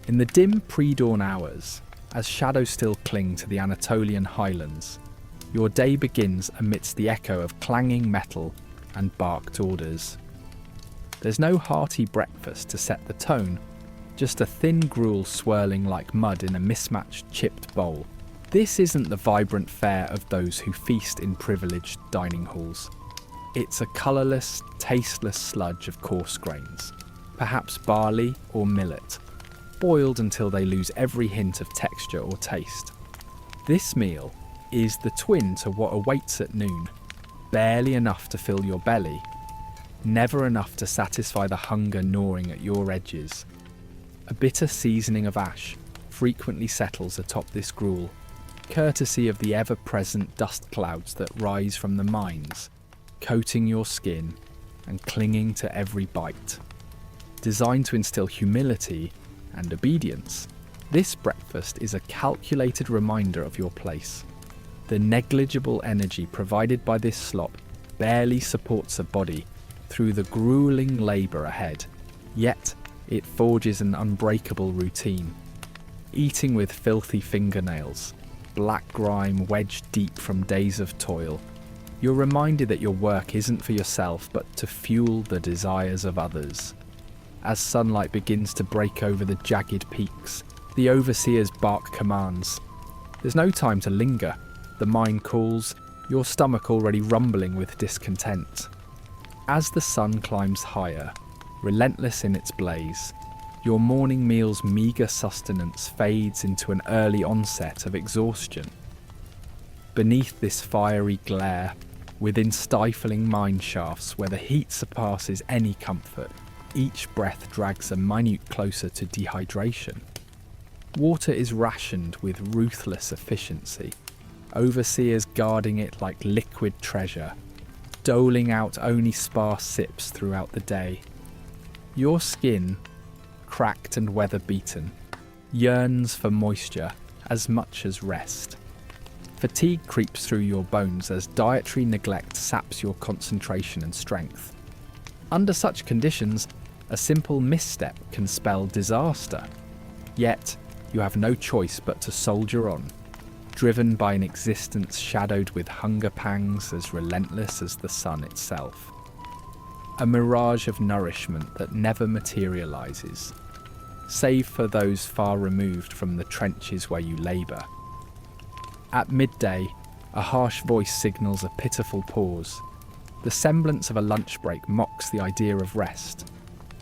In the dim pre-dawn hours, as shadows still cling to the Anatolian highlands, your day begins amidst the echo of clanging metal and barked orders. There's no hearty breakfast to set the tone, just a thin gruel swirling like mud in a mismatched chipped bowl. This isn't the vibrant fare of those who feast in privileged dining halls. It's a colourless, tasteless sludge of coarse grains, perhaps barley or millet, boiled until they lose every hint of texture or taste. This meal is the twin to what awaits at noon, barely enough to fill your belly, never enough to satisfy the hunger gnawing at your edges. A bitter seasoning of ash frequently settles atop this gruel, courtesy of the ever-present dust clouds that rise from the mines, coating your skin and clinging to every bite. Designed to instill humility and obedience, this breakfast is a calculated reminder of your place. The negligible energy provided by this slop barely supports a body through the grueling labour ahead, yet it forges an unbreakable routine. Eating with filthy fingernails, black grime wedged deep from days of toil, you're reminded that your work isn't for yourself but to fuel the desires of others. As sunlight begins to break over the jagged peaks, the overseer's bark commands. There's no time to linger. The mine calls, your stomach already rumbling with discontent. As the sun climbs higher, relentless in its blaze, your morning meal's meagre sustenance fades into an early onset of exhaustion. Beneath this fiery glare, within stifling mine shafts where the heat surpasses any comfort, each breath drags a minute closer to dehydration. Water is rationed with ruthless efficiency, overseers guarding it like liquid treasure, doling out only sparse sips throughout the day. Your skin, cracked and weather-beaten, yearns for moisture as much as rest. Fatigue creeps through your bones as dietary neglect saps your concentration and strength. Under such conditions, a simple misstep can spell disaster. Yet, you have no choice but to soldier on, driven by an existence shadowed with hunger pangs as relentless as the sun itself. A mirage of nourishment that never materialises, save for those far removed from the trenches where you labour. At midday, a harsh voice signals a pitiful pause. The semblance of a lunch break mocks the idea of rest.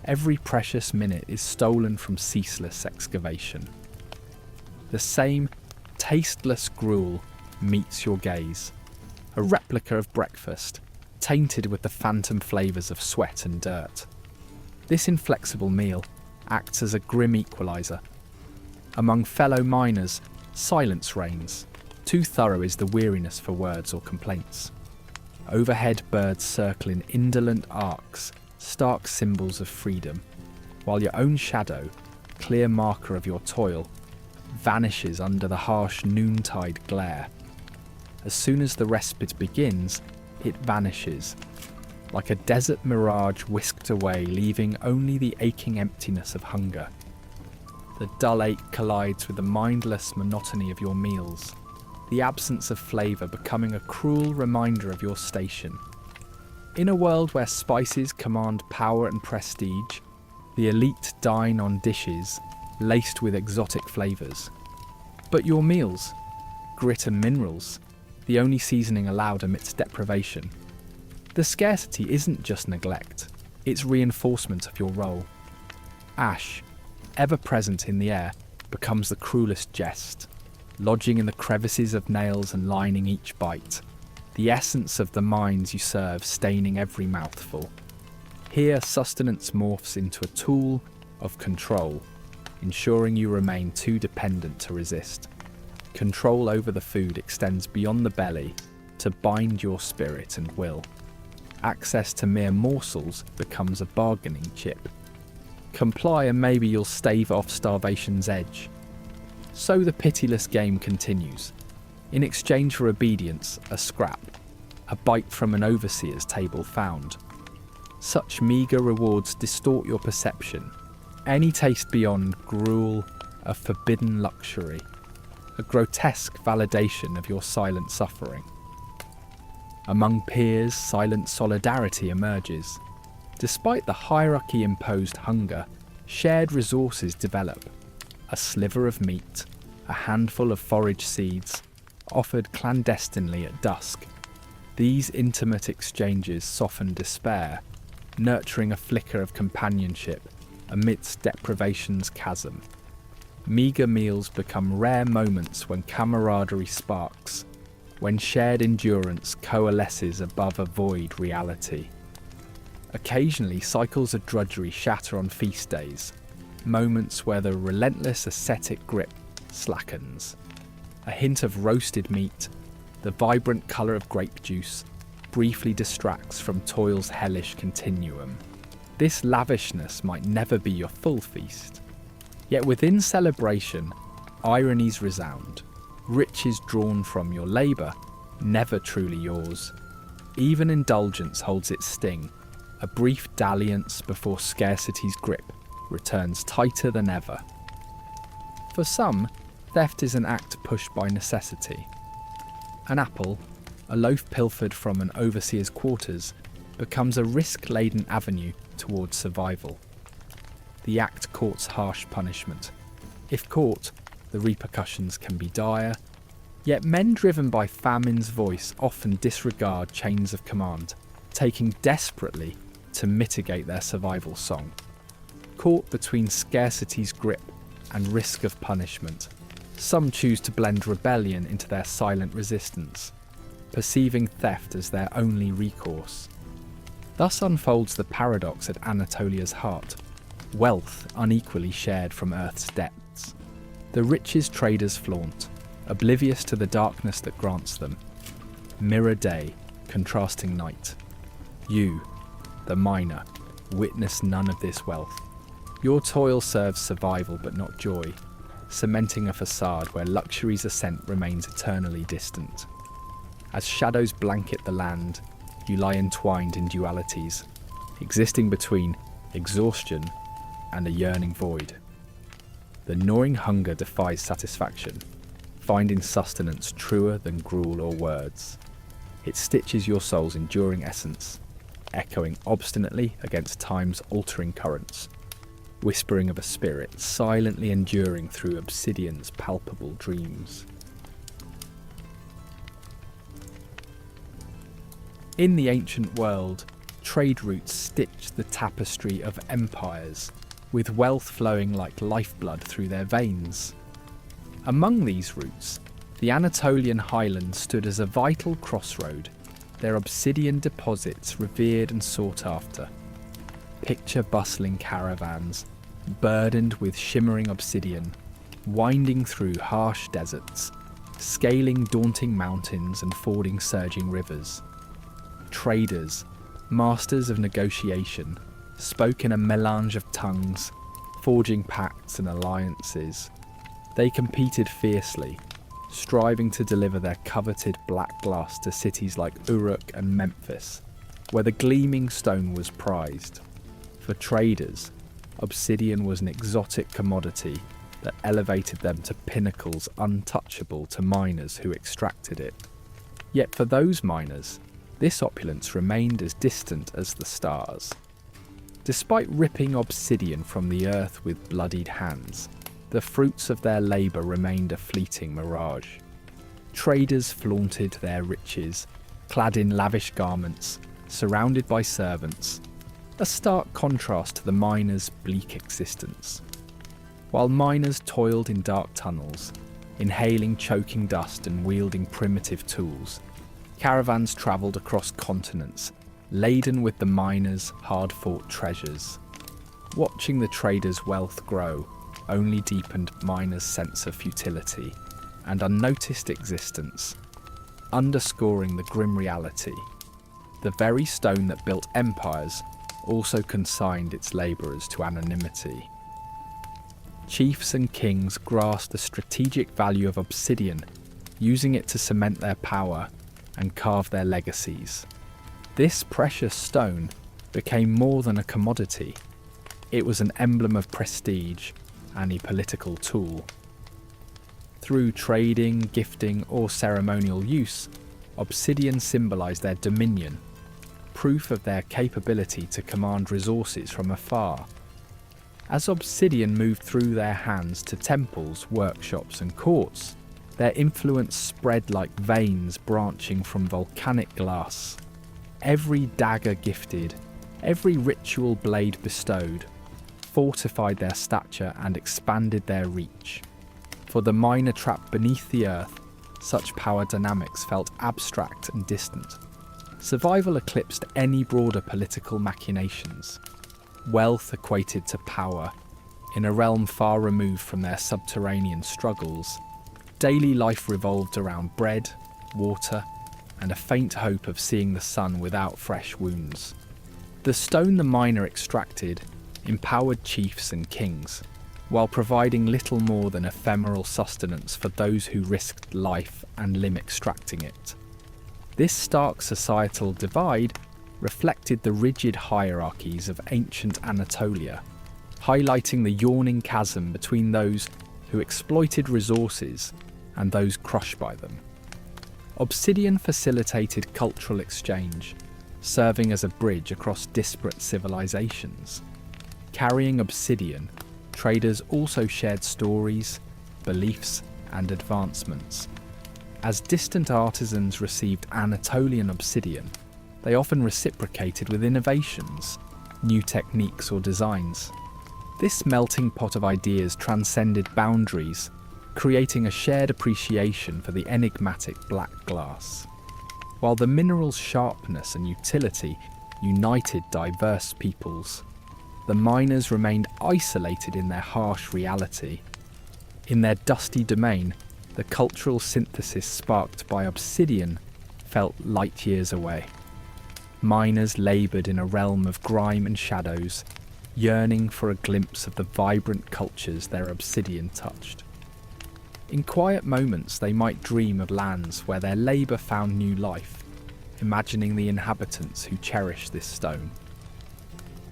Every precious minute is stolen from ceaseless excavation. The same tasteless gruel meets your gaze, a replica of breakfast, tainted with the phantom flavours of sweat and dirt. This inflexible meal acts as a grim equaliser. Among fellow miners, silence reigns. Too thorough is the weariness for words or complaints. Overhead birds circle in indolent arcs, stark symbols of freedom, while your own shadow, clear marker of your toil, vanishes under the harsh noontide glare. As soon as the respite begins, it vanishes, like a desert mirage whisked away, leaving only the aching emptiness of hunger. The dull ache collides with the mindless monotony of your meals, the absence of flavour becoming a cruel reminder of your station. In a world where spices command power and prestige, the elite dine on dishes laced with exotic flavours. But your meals, grit and minerals, the only seasoning allowed amidst deprivation. The scarcity isn't just neglect, it's reinforcement of your role. Ash, ever present in the air, becomes the cruelest jest, lodging in the crevices of nails and lining each bite, the essence of the mines you serve staining every mouthful. Here sustenance morphs into a tool of control, ensuring you remain too dependent to resist. Control over the food extends beyond the belly to bind your spirit and will. Access to mere morsels becomes a bargaining chip. Comply and maybe you'll stave off starvation's edge. So the pitiless game continues. In exchange for obedience, a scrap, a bite from an overseer's table found. Such meagre rewards distort your perception. Any taste beyond gruel, a forbidden luxury, a grotesque validation of your silent suffering. Among peers, silent solidarity emerges. Despite the hierarchy-imposed hunger, shared resources develop. A sliver of meat, a handful of forage seeds, offered clandestinely at dusk. These intimate exchanges soften despair, nurturing a flicker of companionship amidst deprivation's chasm. Meagre meals become rare moments when camaraderie sparks, when shared endurance coalesces above a void reality. Occasionally, cycles of drudgery shatter on feast days, moments where the relentless ascetic grip slackens. A hint of roasted meat, the vibrant colour of grape juice, briefly distracts from toil's hellish continuum. This lavishness might never be your full feast. Yet within celebration, ironies resound. Riches drawn from your labour, never truly yours. Even indulgence holds its sting. A brief dalliance before scarcity's grip returns tighter than ever. For some, theft is an act pushed by necessity. An apple, a loaf pilfered from an overseer's quarters, becomes a risk-laden avenue towards survival. The act courts harsh punishment. If caught, the repercussions can be dire, yet men driven by famine's voice often disregard chains of command, taking desperately to mitigate their survival song. Caught between scarcity's grip and risk of punishment, some choose to blend rebellion into their silent resistance, perceiving theft as their only recourse. Thus unfolds the paradox at Anatolia's heart, wealth unequally shared from Earth's depths. The riches traders flaunt, oblivious to the darkness that grants them. Mirror day, contrasting night. You, the miner, witness none of this wealth. Your toil serves survival but not joy, cementing a facade where luxury's ascent remains eternally distant. As shadows blanket the land, you lie entwined in dualities, existing between exhaustion and a yearning void. The gnawing hunger defies satisfaction, finding sustenance truer than gruel or words. It stitches your soul's enduring essence, echoing obstinately against time's altering currents, whispering of a spirit silently enduring through Obsidian's palpable dreams. In the ancient world, trade routes stitched the tapestry of empires, with wealth flowing like lifeblood through their veins. Among these routes, the Anatolian highlands stood as a vital crossroad, their obsidian deposits revered and sought after. Picture bustling caravans, burdened with shimmering obsidian, winding through harsh deserts, scaling daunting mountains and fording surging rivers. Traders, masters of negotiation, spoke in a melange of tongues, forging pacts and alliances. They competed fiercely, striving to deliver their coveted black glass to cities like Uruk and Memphis, where the gleaming stone was prized. For traders, obsidian was an exotic commodity that elevated them to pinnacles untouchable to miners who extracted it. Yet for those miners, this opulence remained as distant as the stars. Despite ripping obsidian from the earth with bloodied hands, the fruits of their labour remained a fleeting mirage. Traders flaunted their riches, clad in lavish garments, surrounded by servants, a stark contrast to the miners' bleak existence. While miners toiled in dark tunnels, inhaling choking dust and wielding primitive tools, caravans travelled across continents, laden with the miners' hard-fought treasures. Watching the traders' wealth grow only deepened miners' sense of futility and unnoticed existence, underscoring the grim reality. The very stone that built empires also consigned its labourers to anonymity. Chiefs and kings grasped the strategic value of obsidian, using it to cement their power and carve their legacies. This precious stone became more than a commodity. It was an emblem of prestige and a political tool. Through trading, gifting, or ceremonial use, obsidian symbolised their dominion, proof of their capability to command resources from afar. As obsidian moved through their hands to temples, workshops, and courts, their influence spread like veins branching from volcanic glass. Every dagger gifted, every ritual blade bestowed, fortified their stature and expanded their reach. For the miner trapped beneath the earth, such power dynamics felt abstract and distant. Survival eclipsed any broader political machinations. Wealth equated to power. In a realm far removed from their subterranean struggles, daily life revolved around bread, water, and a faint hope of seeing the sun without fresh wounds. The stone the miner extracted empowered chiefs and kings, while providing little more than ephemeral sustenance for those who risked life and limb extracting it. This stark societal divide reflected the rigid hierarchies of ancient Anatolia, highlighting the yawning chasm between those who exploited resources and those crushed by them. Obsidian facilitated cultural exchange, serving as a bridge across disparate civilizations. Carrying obsidian, traders also shared stories, beliefs, and advancements. As distant artisans received Anatolian obsidian, they often reciprocated with innovations, new techniques or designs. This melting pot of ideas transcended boundaries, creating a shared appreciation for the enigmatic black glass. While the mineral's sharpness and utility united diverse peoples, the miners remained isolated in their harsh reality. In their dusty domain, the cultural synthesis sparked by obsidian felt light years away. Miners laboured in a realm of grime and shadows, yearning for a glimpse of the vibrant cultures their obsidian touched. In quiet moments they might dream of lands where their labour found new life, imagining the inhabitants who cherished this stone.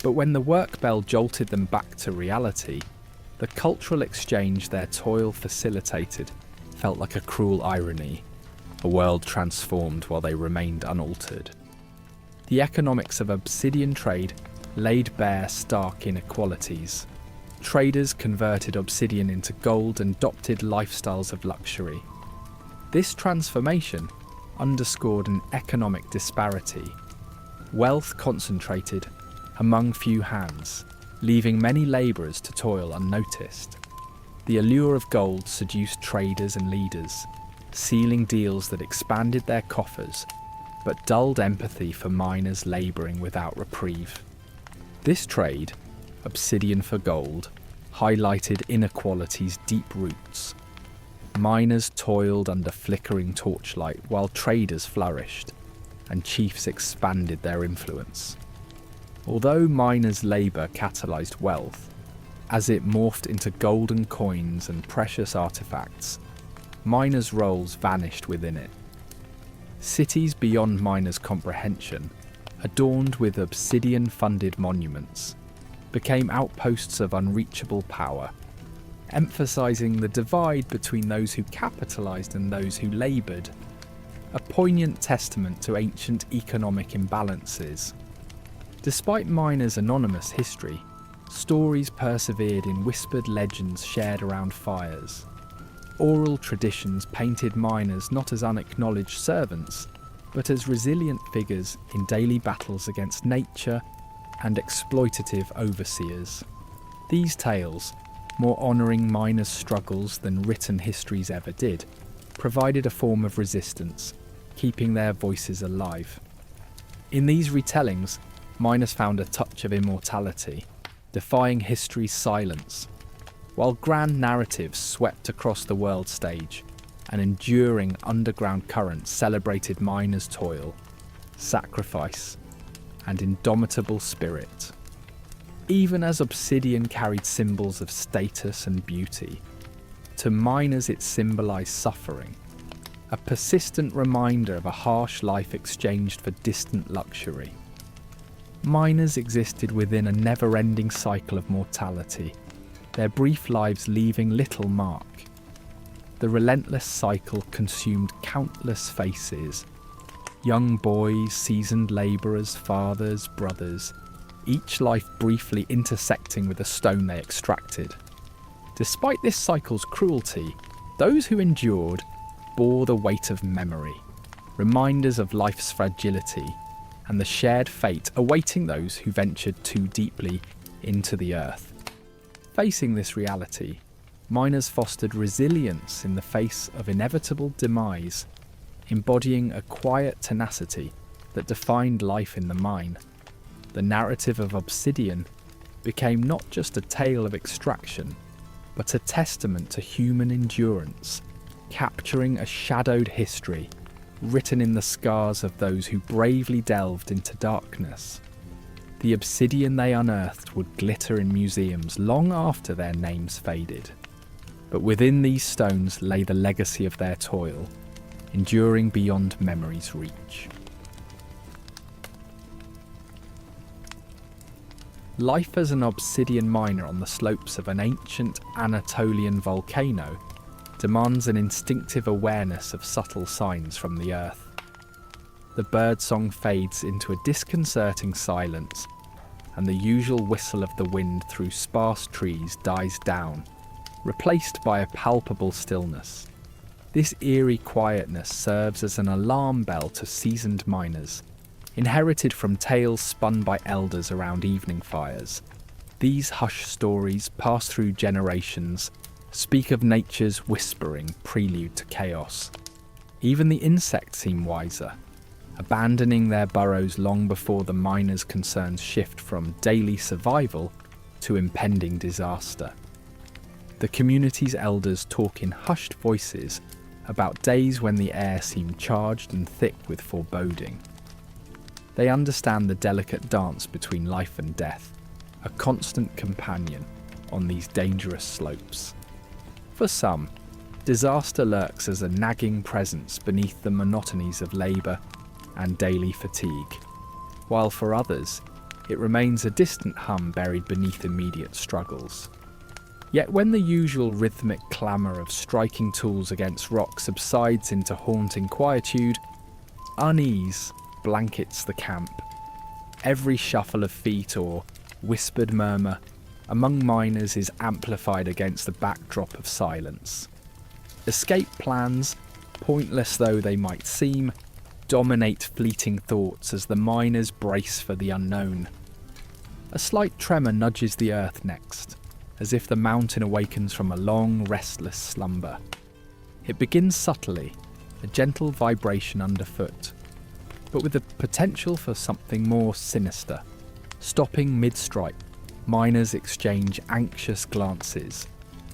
But when the work bell jolted them back to reality, the cultural exchange their toil facilitated felt like a cruel irony, a world transformed while they remained unaltered. The economics of obsidian trade laid bare stark inequalities. Traders converted obsidian into gold and adopted lifestyles of luxury. This transformation underscored an economic disparity. Wealth concentrated among few hands, leaving many labourers to toil unnoticed. The allure of gold seduced traders and leaders, sealing deals that expanded their coffers, but dulled empathy for miners labouring without reprieve. This trade, obsidian for gold, highlighted inequality's deep roots. Miners toiled under flickering torchlight while traders flourished, and chiefs expanded their influence. Although miners' labour catalysed wealth, as it morphed into golden coins and precious artefacts, miners' roles vanished within it. Cities beyond miners' comprehension, adorned with obsidian-funded monuments, became outposts of unreachable power, emphasising the divide between those who capitalised and those who laboured, a poignant testament to ancient economic imbalances. Despite miners' anonymous history, stories persevered in whispered legends shared around fires. Oral traditions painted miners not as unacknowledged servants, but as resilient figures in daily battles against nature and exploitative overseers. These tales, more honouring miners' struggles than written histories ever did, provided a form of resistance, keeping their voices alive. In these retellings, miners found a touch of immortality, defying history's silence. While grand narratives swept across the world stage, an enduring underground current celebrated miners' toil, sacrifice, and indomitable spirit. Even as obsidian carried symbols of status and beauty, to miners it symbolised suffering, a persistent reminder of a harsh life exchanged for distant luxury. Miners existed within a never-ending cycle of mortality, their brief lives leaving little mark. The relentless cycle consumed countless faces, young boys, seasoned labourers, fathers, brothers, each life briefly intersecting with the stone they extracted. Despite this cycle's cruelty, those who endured bore the weight of memory, reminders of life's fragility and the shared fate awaiting those who ventured too deeply into the earth. Facing this reality, miners fostered resilience in the face of inevitable demise, embodying a quiet tenacity that defined life in the mine. The narrative of Obsidian became not just a tale of extraction, but a testament to human endurance, capturing a shadowed history written in the scars of those who bravely delved into darkness. The obsidian they unearthed would glitter in museums long after their names faded. But within these stones lay the legacy of their toil, enduring beyond memory's reach. Life as an obsidian miner on the slopes of an ancient Anatolian volcano demands an instinctive awareness of subtle signs from the earth. The birdsong fades into a disconcerting silence, and the usual whistle of the wind through sparse trees dies down, replaced by a palpable stillness. This eerie quietness serves as an alarm bell to seasoned miners, inherited from tales spun by elders around evening fires. These hushed stories, passed through generations, speak of nature's whispering prelude to chaos. Even the insects seem wiser, abandoning their burrows long before the miners' concerns shift from daily survival to impending disaster. The community's elders talk in hushed voices about days when the air seemed charged and thick with foreboding. They understand the delicate dance between life and death, a constant companion on these dangerous slopes. For some, disaster lurks as a nagging presence beneath the monotonies of labour and daily fatigue, while for others, it remains a distant hum buried beneath immediate struggles. Yet when the usual rhythmic clamour of striking tools against rock subsides into haunting quietude, unease blankets the camp. Every shuffle of feet or whispered murmur among miners is amplified against the backdrop of silence. Escape plans, pointless though they might seem, dominate fleeting thoughts as the miners brace for the unknown. A slight tremor nudges the earth next, as if the mountain awakens from a long, restless slumber. It begins subtly, a gentle vibration underfoot, but with the potential for something more sinister. Stopping mid-strike, miners exchange anxious glances,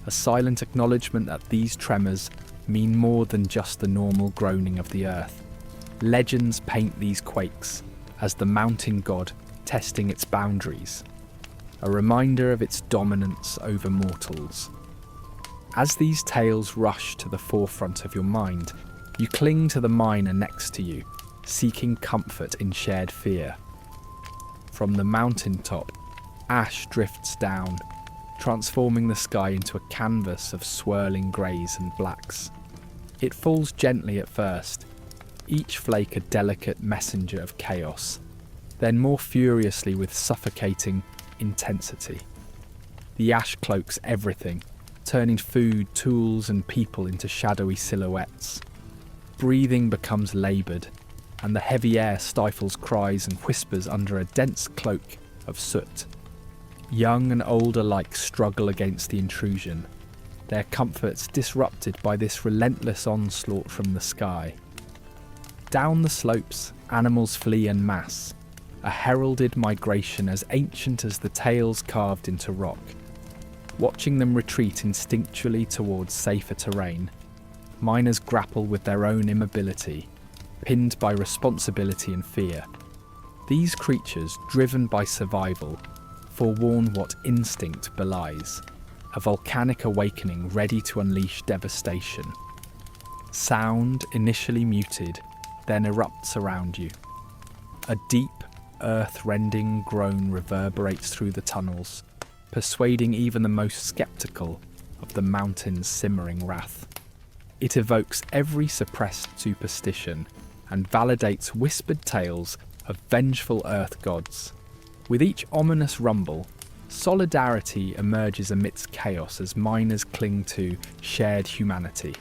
a silent acknowledgement that these tremors mean more than just the normal groaning of the earth. Legends paint these quakes as the mountain god testing its boundaries, a reminder of its dominance over mortals. As these tales rush to the forefront of your mind, you cling to the miner next to you, seeking comfort in shared fear. From the mountaintop, ash drifts down, transforming the sky into a canvas of swirling greys and blacks. It falls gently at first, each flake a delicate messenger of chaos, then more furiously with suffocating intensity. The ash cloaks everything, turning food, tools and people into shadowy silhouettes. Breathing becomes laboured, and the heavy air stifles cries and whispers under a dense cloak of soot. Young and old alike struggle against the intrusion, their comforts disrupted by this relentless onslaught from the sky. Down the slopes, animals flee en masse, a heralded migration as ancient as the tales carved into rock. Watching them retreat instinctually towards safer terrain, miners grapple with their own immobility, pinned by responsibility and fear. These creatures, driven by survival, forewarn what instinct belies, a volcanic awakening ready to unleash devastation. Sound, initially muted, then erupts around you. A deep, earth-rending groan reverberates through the tunnels, persuading even the most skeptical of the mountain's simmering wrath. It evokes every suppressed superstition and validates whispered tales of vengeful earth gods. With each ominous rumble, solidarity emerges amidst chaos as miners cling to shared humanity,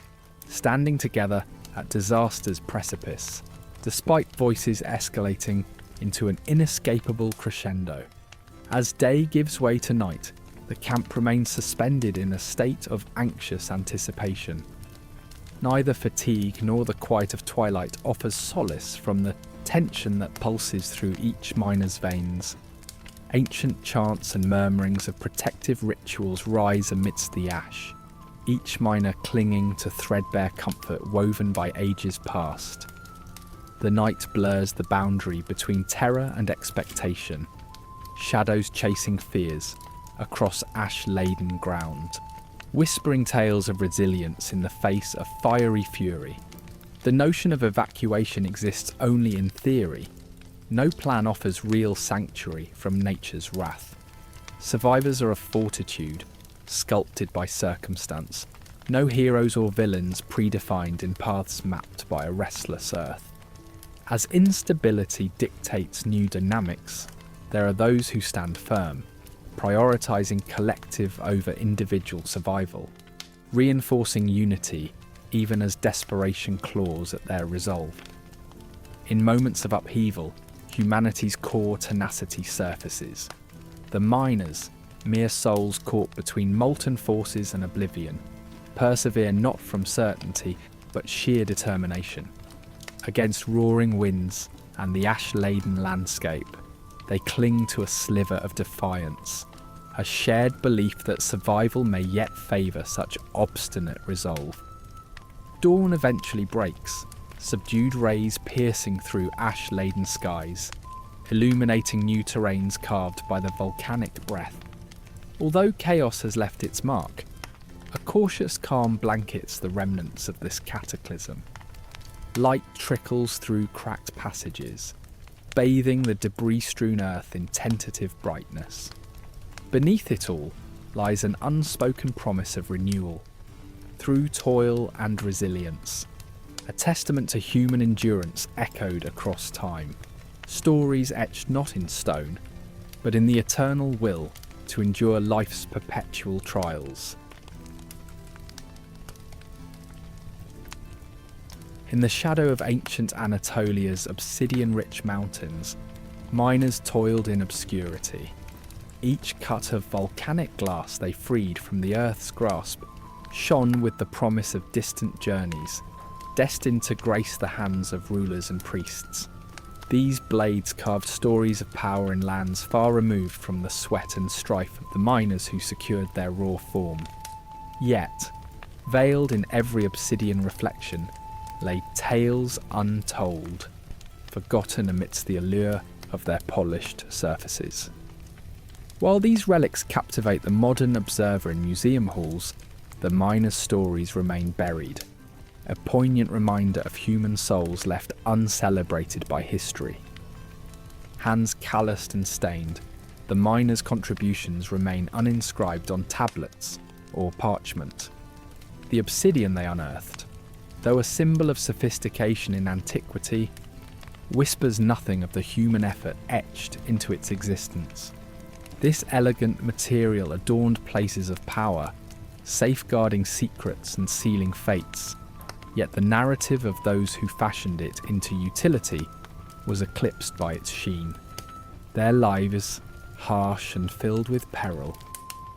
standing together at disaster's precipice, despite voices escalating into an inescapable crescendo. As day gives way to night, The camp remains suspended in a state of anxious anticipation. Neither fatigue nor the quiet of twilight offers solace from the tension that pulses through each miner's veins. Ancient chants and murmurings of protective rituals rise amidst the ash, each miner clinging to threadbare comfort woven by ages past. The night blurs the boundary between terror and expectation, shadows chasing fears across ash-laden ground, whispering tales of resilience in the face of fiery fury. The notion of evacuation exists only in theory. No plan offers real sanctuary from nature's wrath. Survivors are of fortitude, sculpted by circumstance. No heroes or villains predefined in paths mapped by a restless earth. As instability dictates new dynamics, there are those who stand firm, prioritizing collective over individual survival, reinforcing unity even as desperation claws at their resolve. In moments of upheaval, humanity's core tenacity surfaces. The miners, mere souls caught between molten forces and oblivion, persevere not from certainty but sheer determination. Against roaring winds and the ash-laden landscape, they cling to a sliver of defiance, a shared belief that survival may yet favour such obstinate resolve. Dawn eventually breaks, subdued rays piercing through ash-laden skies, illuminating new terrains carved by the volcanic breath. Although chaos has left its mark, a cautious calm blankets the remnants of this cataclysm. Light trickles through cracked passages, bathing the debris-strewn earth in tentative brightness. Beneath it all lies an unspoken promise of renewal, through toil and resilience, a testament to human endurance echoed across time, stories etched not in stone, but in the eternal will to endure life's perpetual trials. In the shadow of ancient Anatolia's obsidian-rich mountains, miners toiled in obscurity. Each cut of volcanic glass they freed from the earth's grasp shone with the promise of distant journeys, destined to grace the hands of rulers and priests. These blades carved stories of power in lands far removed from the sweat and strife of the miners who secured their raw form. Yet, veiled in every obsidian reflection, lay tales untold, forgotten amidst the allure of their polished surfaces. While these relics captivate the modern observer in museum halls, the miners' stories remain buried, a poignant reminder of human souls left uncelebrated by history. Hands calloused and stained, the miners' contributions remain uninscribed on tablets or parchment. The obsidian they unearthed, though a symbol of sophistication in antiquity, whispers nothing of the human effort etched into its existence. This elegant material adorned places of power, safeguarding secrets and sealing fates, yet the narrative of those who fashioned it into utility was eclipsed by its sheen. Their lives, harsh and filled with peril,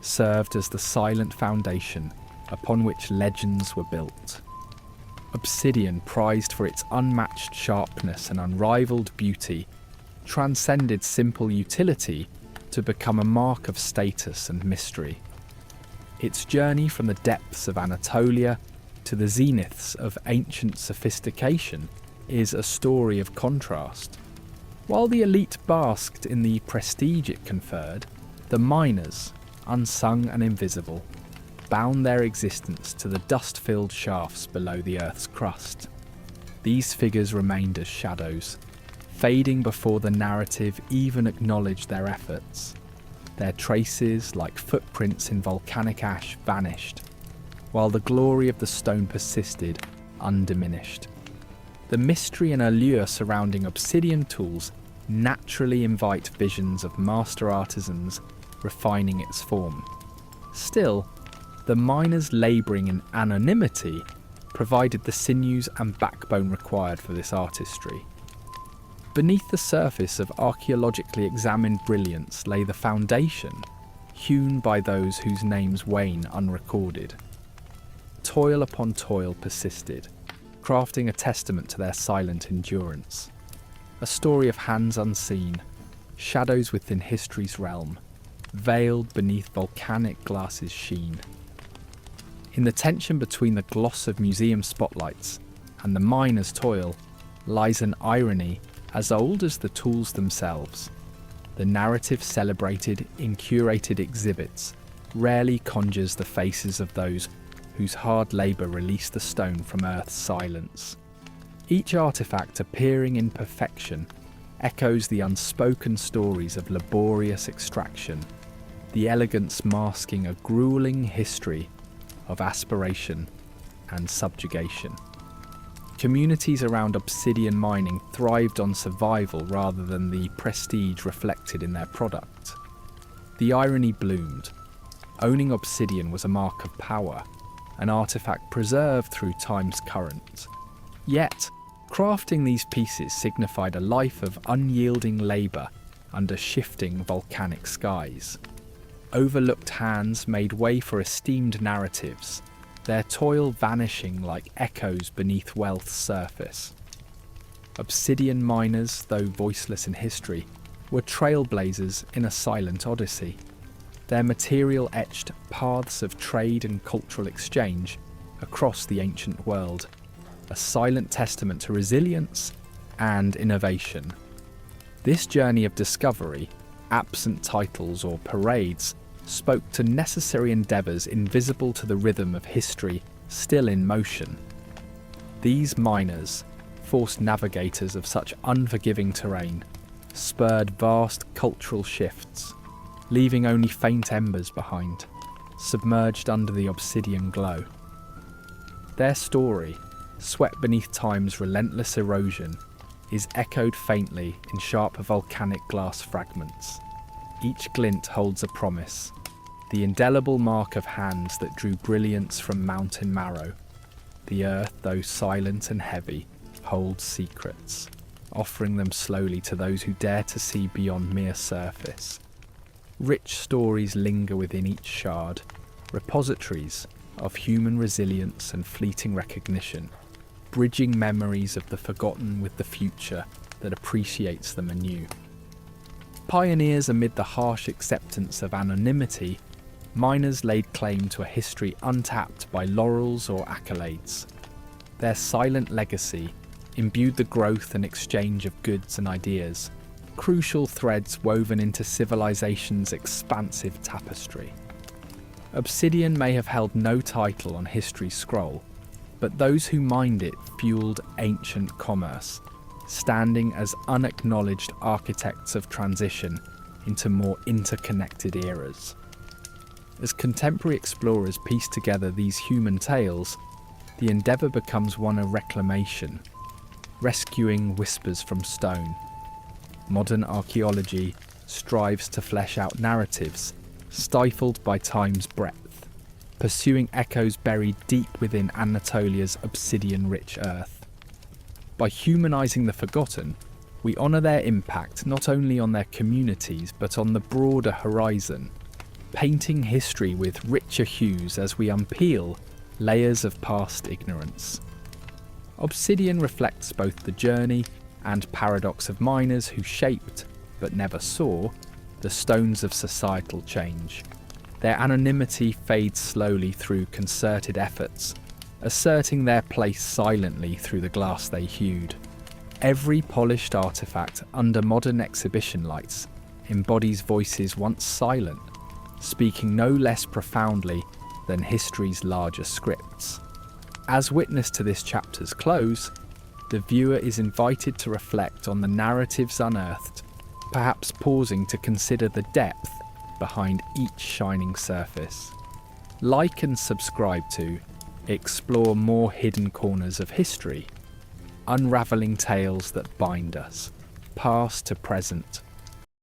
served as the silent foundation upon which legends were built. Obsidian, prized for its unmatched sharpness and unrivaled beauty, transcended simple utility to become a mark of status and mystery. Its journey from the depths of Anatolia to the zeniths of ancient sophistication is a story of contrast. While the elite basked in the prestige it conferred, the miners, unsung and invisible, bound their existence to the dust-filled shafts below the Earth's crust. These figures remained as shadows, fading before the narrative even acknowledged their efforts. Their traces, like footprints in volcanic ash, vanished, while the glory of the stone persisted, undiminished. The mystery and allure surrounding obsidian tools naturally invite visions of master artisans refining its form. Still, the miners labouring in anonymity provided the sinews and backbone required for this artistry. Beneath the surface of archaeologically examined brilliance lay the foundation, hewn by those whose names wane unrecorded. Toil upon toil persisted, crafting a testament to their silent endurance. A story of hands unseen, shadows within history's realm, veiled beneath volcanic glass's sheen. In the tension between the gloss of museum spotlights and the miner's toil lies an irony as old as the tools themselves. The narrative celebrated in curated exhibits rarely conjures the faces of those whose hard labour released the stone from Earth's silence. Each artefact appearing in perfection echoes the unspoken stories of laborious extraction, the elegance masking a gruelling history of aspiration and subjugation. Communities around obsidian mining thrived on survival rather than the prestige reflected in their product. The irony bloomed. Owning obsidian was a mark of power, an artefact preserved through time's current. Yet, crafting these pieces signified a life of unyielding labour under shifting volcanic skies. Overlooked hands made way for esteemed narratives, their toil vanishing like echoes beneath wealth's surface. Obsidian miners, though voiceless in history, were trailblazers in a silent odyssey. Their material etched paths of trade and cultural exchange across the ancient world, a silent testament to resilience and innovation. This journey of discovery, absent titles or parades, spoke to necessary endeavours invisible to the rhythm of history still in motion. These miners, forced navigators of such unforgiving terrain, spurred vast cultural shifts, leaving only faint embers behind, submerged under the obsidian glow. Their story, swept beneath time's relentless erosion, is echoed faintly in sharp volcanic glass fragments. Each glint holds a promise, the indelible mark of hands that drew brilliance from mountain marrow. The earth, though silent and heavy, holds secrets, offering them slowly to those who dare to see beyond mere surface. Rich stories linger within each shard, repositories of human resilience and fleeting recognition, bridging memories of the forgotten with the future that appreciates them anew. Pioneers amid the harsh acceptance of anonymity, miners laid claim to a history untapped by laurels or accolades. Their silent legacy imbued the growth and exchange of goods and ideas, crucial threads woven into civilization's expansive tapestry. Obsidian may have held no title on history's scroll, but those who mined it fueled ancient commerce, standing as unacknowledged architects of transition into more interconnected eras. As contemporary explorers piece together these human tales, the endeavour becomes one of reclamation, rescuing whispers from stone. Modern archaeology strives to flesh out narratives stifled by time's breadth, pursuing echoes buried deep within Anatolia's obsidian-rich earth. By humanising the forgotten, we honour their impact not only on their communities but on the broader horizon, painting history with richer hues as we unpeel layers of past ignorance. Obsidian reflects both the journey and paradox of miners who shaped, but never saw, the stones of societal change. Their anonymity fades slowly through concerted efforts, asserting their place silently through the glass they hewed. Every polished artefact under modern exhibition lights embodies voices once silent, speaking no less profoundly than history's larger scripts. As witness to this chapter's close, the viewer is invited to reflect on the narratives unearthed, perhaps pausing to consider the depth behind each shining surface. Like and subscribe to explore more hidden corners of history, unravelling tales that bind us, past to present,